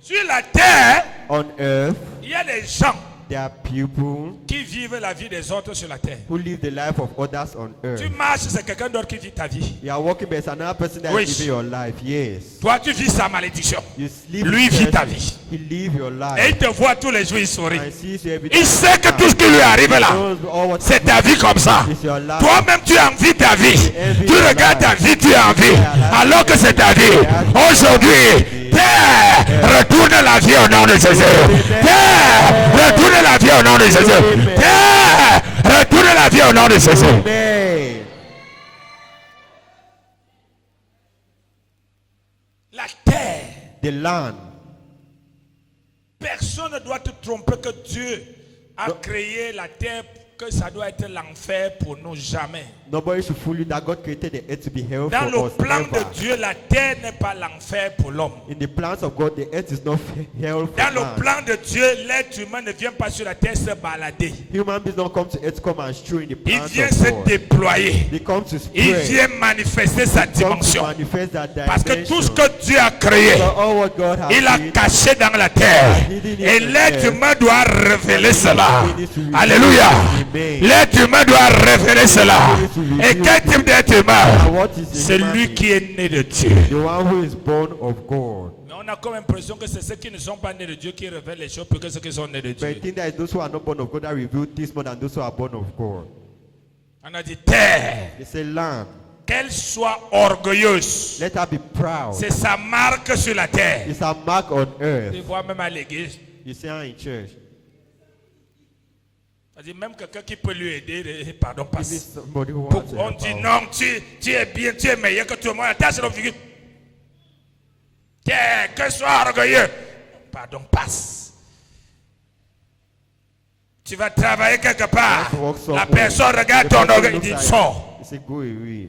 Sur la terre, On earth, il y a des gens there are people qui vivent la vie des autres sur la terre. who live the life of others on earth. Tu marches, c'est quelqu'un d'autre qui vit ta vie. You are walking, but it's another person that Oui. is living your life. Yes. Toi, tu vis sa malédiction. You sleep. Lui with vit person. ta vie. He live your Et life. il te voit tous les jours, il sourit. And sees you every Il time. sait que tout ce qui lui arrive là, c'est ta vie comme ça. Toi-même, tu envies ta vie. Tu regardes ta vie, tu envies. Alors que c'est ta vie. Aujourd'hui, terre, retourne la vie au nom de Jésus. Terre, retourne la vie au nom de Jésus. Terre, retourne la vie au nom de Jésus. Amen. La terre, The land. personne ne doit te tromper que Dieu a créé la terre, que ça doit être l'enfer pour nous jamais. Nobody should fool you that God created the earth to be hell Dans for le us. plan Never. de Dieu, la terre n'est pas l'enfer pour l'homme. In the plans of God, the earth is not hell for Dans le man. plan de Dieu, l'être humain ne vient pas sur la terre se balader. Human beings don't come to earth to come and strew in the Il plans vient of se God. déployer. They come to Il spread. vient manifester sa Come to dimension. manifest that Parce que tout ce dimension. que Dieu a créé, So all what God has il a created, caché dans la terre. Et l'être humain doit révéler cela. Alléluia. L'être humain doit révéler cela. Et quel type d'être and humain? what is the C'est human lui being? qui est né de Dieu. The one who is born of God. Mais on a comme l'impression que c'est ceux qui ne sont pas nés de Dieu qui révèlent les choses plus que ceux qui sont nés de But I Dieu. think that it's those who are not born of God that reveal this more than those who are born of God. On a dit terre, They say land. qu'elle soit orgueilleuse. Let her be proud. C'est sa marque sur la terre. It's a mark on earth. Tu vois même à l'église. You see her in church. C'est-à-dire même quelqu'un qui peut lui aider, pardon, If passe. it's somebody who Pour- wants to On help dit out. non, tu es bien, tu es meilleur que tout le monde. Attends, c'est le figure. Tiens, que sois orgueilleux. Pardon, passe. Tu vas travailler quelque part. Walk La somewhere. personne regarde The ton person orgueil, il looks dit at sors. you. He say go away.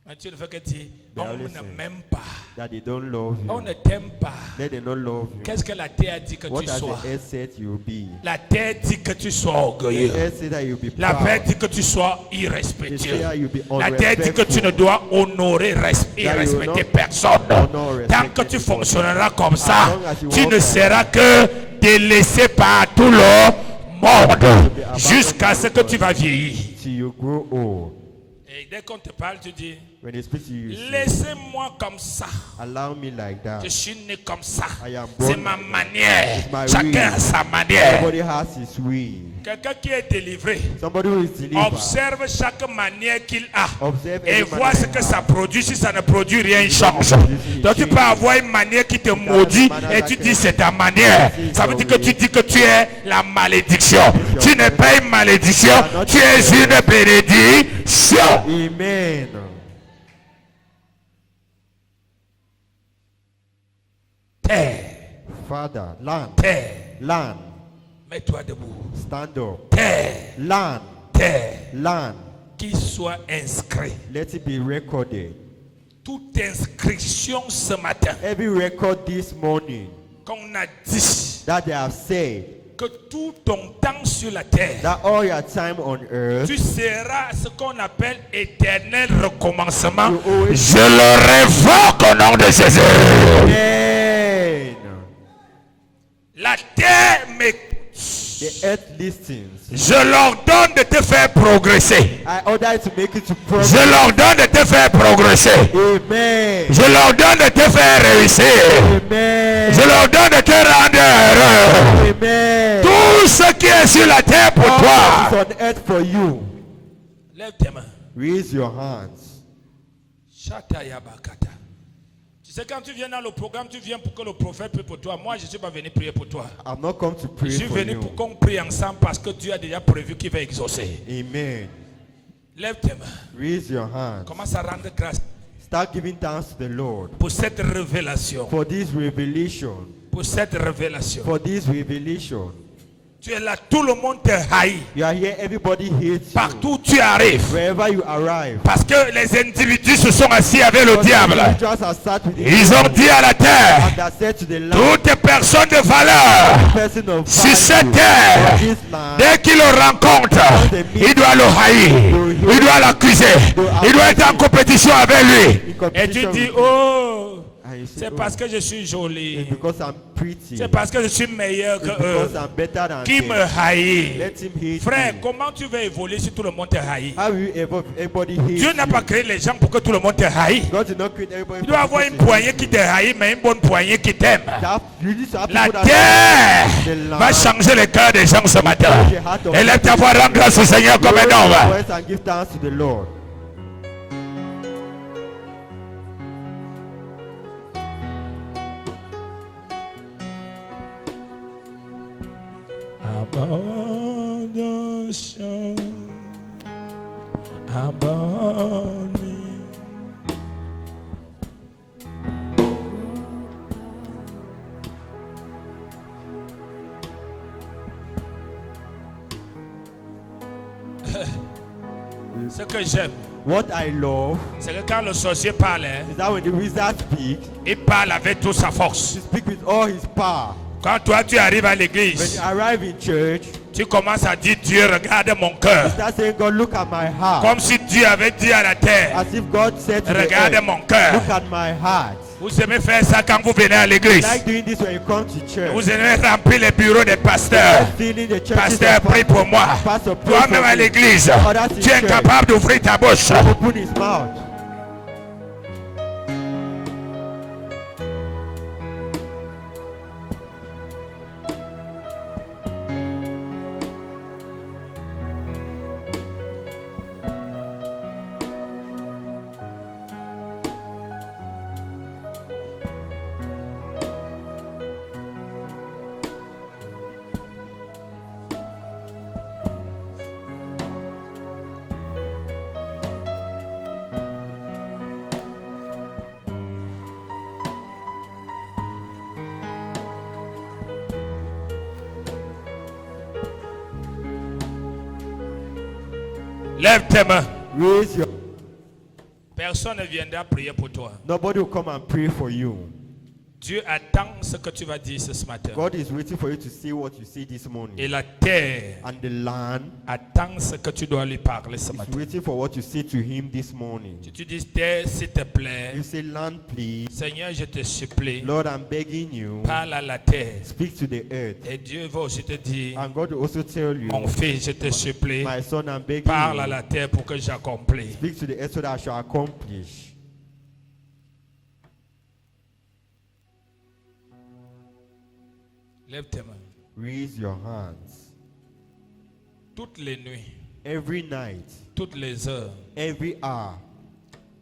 Mais tu le fais que tu They on always ne say m'aime pas. That they don't love On you. ne t'aime pas. Let them not love you. Qu'est-ce que la terre dit que What tu has sois? the earth said you will be? La terre dit que tu sois The orgueilleux. earth said that you will be La terre proud. dit que tu sois They irrespectueux. say that you will be La terre dit que tu ne unrespectful. dois honorer et That you will respecter not personne. honor, respect Tant que tu anybody. fonctionneras comme ça, As long as you tu walk ne like seras que délaissé par tout le monde abandoned jusqu'à ce que by tu vas vieillir. Till you grow old. Et Et dès qu'on te parle, tu dis, When they speak to you, you say, laissez-moi comme ça. allow me like that. Je suis né comme ça. I am born C'est ma like that. manière. It's my Chacun way. a sa manière. Everybody has his way. Quelqu'un qui est délivré, Somebody who is delivered. observe chaque manière qu'il a Observe et every vois manner ce he que has. ça produit. Si ça ne produit rien, il change. produit, Donc tu peux avoir une manière qui te maudit et tu dis c'est ta manière. Ça veut dire que tu dis que tu es la malédiction. Tu n'es pas une malédiction, tu es une bénédiction. Amen. Terre, Father, land, terre, land, mets-toi debout. stand up. Terre, Land, terre, land, qu'il soit inscrit. let it be recorded. Toute inscription ce matin Every record this morning qu'on a dit that they have said que tout ton temps sur la terre, that all your time on earth, tu seras ce qu'on appelle éternel recommencement. you always Je le révoque au nom de Jésus. Amen. La terre m'écoute. The earth listens. Je leur donne de te faire progresser. I order you to make it to Je progress. leur donne de te faire progresser. Amen. Je leur donne de te faire réussir. Amen. Je leur donne de te rendre heureux. Amen. Tout ce qui est sur la terre pour All that toi. is on earth for you. Lève tes mains. Raise your hands. Shatayabakata. Tu sais, quand tu viens dans le programme, tu viens pour que le prophète prie pour toi. Moi, je ne suis pas venu prier pour toi. I'm not come to Je pray suis for venu you. pour qu'on prie ensemble parce que Dieu a déjà prévu qu'il va exaucer. Amen. Lève tes mains. Raise your hands. Commence à rendre grâce Start giving thanks to the Lord pour cette révélation. for this revelation. Pour cette révélation. For this revelation. Tu es là, tout le monde te haït. You are here, everybody hates you. Partout où tu arrives. Wherever you arrive. Parce que les individus se sont assis avec le Because diable. individuals are sat with the Ils ont dit à la terre, and that said to the land, toutes personnes de valeur person of sur cette value terre, on this land, dès qu'il le rencontre, il doit le haïr, il doit l'accuser, il doit être en compétition avec lui. Et tu dis, oh, and you say, c'est oh, parce que je suis jolie, it's because I'm pretty. c'est parce que je suis meilleur It's que eux, because I'm better than qui them. me haït. Let him hate Frère, you. comment tu veux évoluer si tout le monde te haït? How will you ever everybody hate Dieu n'a you? pas créé les gens pour que tout le monde te haït. God did not create everybody. Il doit avoir une poignée qui te haït, mais une bonne poignée qui t'aime. You need to have La people that terre va changer le cœur des gens ce matin. Élève ta voix, rends grâce au Seigneur comme un homme. voice and give thanks to the Lord. Abandon, abandon. Ce que j'aime, What I love c'est que quand le sorcier parle, hein, is that when the wizard speaks, il parle avec toute sa force. he speaks with all his power. Quand toi tu arrives à When l'église, you arrive in church, tu commences à dire Dieu regarde mon cœur. start saying, God, look at my heart. Comme si Dieu avait dit à la terre, As if God said to the regarde earth, mon cœur. look at my heart. Vous aimez faire ça quand vous venez à l'église. Like doing this when you come to church. Vous aimez remplir les bureaux des pasteurs. Filling the churches Pasteur, of prie pour moi. Pastor, pray Toi-même for à me. l'église, Others in tu es church. incapable d'ouvrir ta bouche. Open his mouth. Lève tes mains. Raise your. Personne ne viendra prier pour toi. Nobody will come and pray for you. Dieu attend ce que tu vas dire ce matin. God is waiting for you to say what you say this morning. Et la terre And the land attend ce que tu dois lui parler ce is matin. waiting for what you say to him this morning. Si tu dis terre, s'il te plaît, You say, land, please. Seigneur, je te supplie, Lord, I'm begging you. parle à la terre. Speak to the earth. Et Dieu va aussi te dire, And God will also tell you, mon fils, je te supplie, my son, I'm begging parle à you. la terre pour que j'accomplisse. Speak to the earth so that I shall accomplish. Lève tes mains. Raise your hands. Toutes les nuits, Every night, toutes les heures, every hour,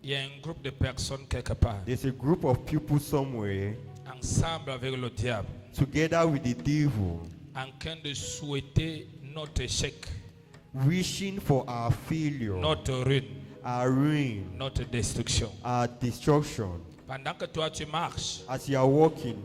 il y a un groupe de personnes quelque part, there's a group of people somewhere, ensemble avec le diable, together with the devil, en train de souhaiter notre échec, wishing for our failure, notre ruine, our ruin, notre destruction. our destruction. Pendant que toi tu marches, As you are walking,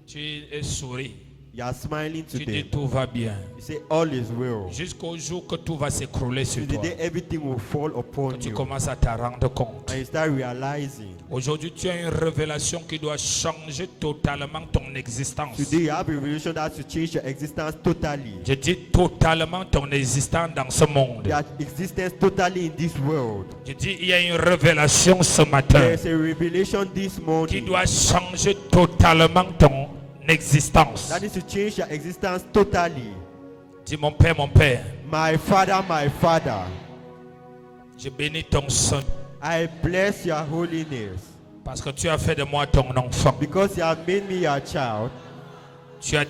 tu souris, you are smiling to tu dis them. tout va bien. You say, all is well. Jusqu'au jour que tout va s'écrouler sur To the toi. day everything will fall Que upon tu you. commences à te rendre compte. And you start realizing. Aujourd'hui, tu as une révélation qui doit changer totalement ton existence. Today you have a revelation that to change your existence totally. Je dis totalement ton existence dans ce monde. Your existence totally in this world. Je dis, il y a une révélation ce matin There's a revelation this qui morning doit changer totalement ton existence. that needs to change your existence totally. Dis, mon Père, My Father, je bénis ton Saint I bless your holiness parce que tu as fait de moi ton enfant. because you have made me your child. Tu as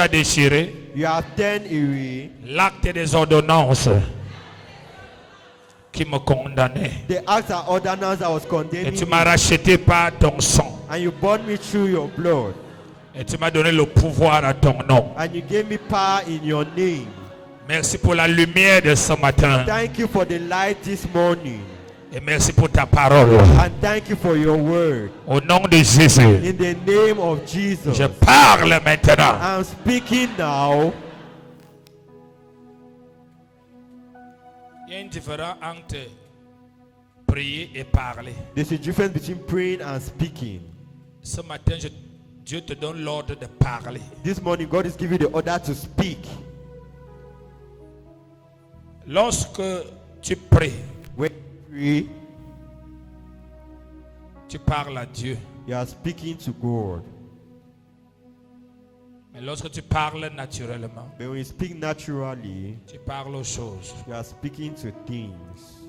déchiré You have turned away l'acte des ordonnances qui me condamnait. the acts and ordinance that was Et condemning tu me, m'as racheté par ton sang. and you bought me through your blood, Et tu m'as donné le pouvoir à ton nom. and you gave me power in your name. Merci pour la lumière de ce matin. Thank you for the light this morning, Et merci pour ta parole. and thank you for your word. Au nom de Jésus, In the name of Jesus, je parle maintenant. I'm speaking now. Il y a une différence entre prier et parler. There's a difference between praying and speaking. Ce matin, Dieu te donne l'ordre de parler. This morning, God is giving you the order to speak. Lorsque tu pries, When you pray, tu parles à Dieu. you are speaking to God. Mais lorsque tu parles naturellement, But when you speak naturally, tu parles aux choses. you are speaking to things.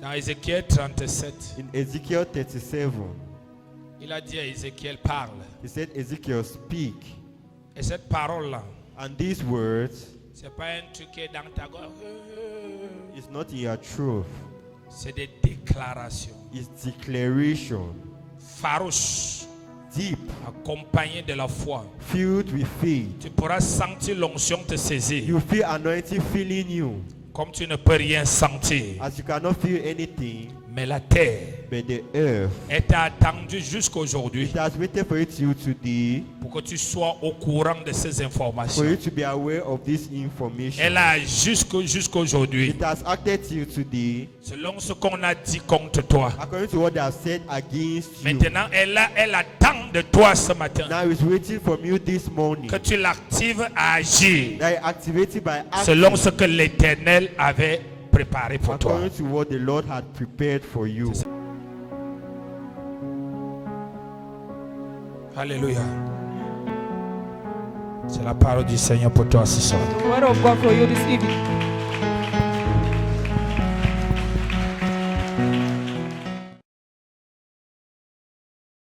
Dans Ézéchiel 37, In Ezekiel 37, il a dit à Ézéchiel, parle. he said, Ezekiel, speak. Et cette parole-là, And these words c'est pas un truc qui est dans ta gorge. is not in your truth. C'est des déclarations It's declaration. farouches, Deep, accompagnées de la foi. filled with faith. Tu pourras sentir l'onction te saisir, You feel anointing filling you. comme tu ne peux rien sentir. As you cannot feel anything, Mais la terre but the earth, est attendue jusqu'aujourd'hui it has waited for you today, pour que tu sois au courant de ces for informations. you to be aware of this information. Elle a jusqu'aujourd'hui, It has acted to you today, selon ce qu'on a dit contre toi. according to what they have said against you. Maintenant, elle attend de toi ce matin Now it's waiting from you this morning. que tu l'actives à agir That is activated by selon action, ce que l'Éternel avait préparé pour toi. according to what the Lord had prepared for you. Alléluia. C'est la parole du Seigneur pour toi ce soir. The word of God for you this evening.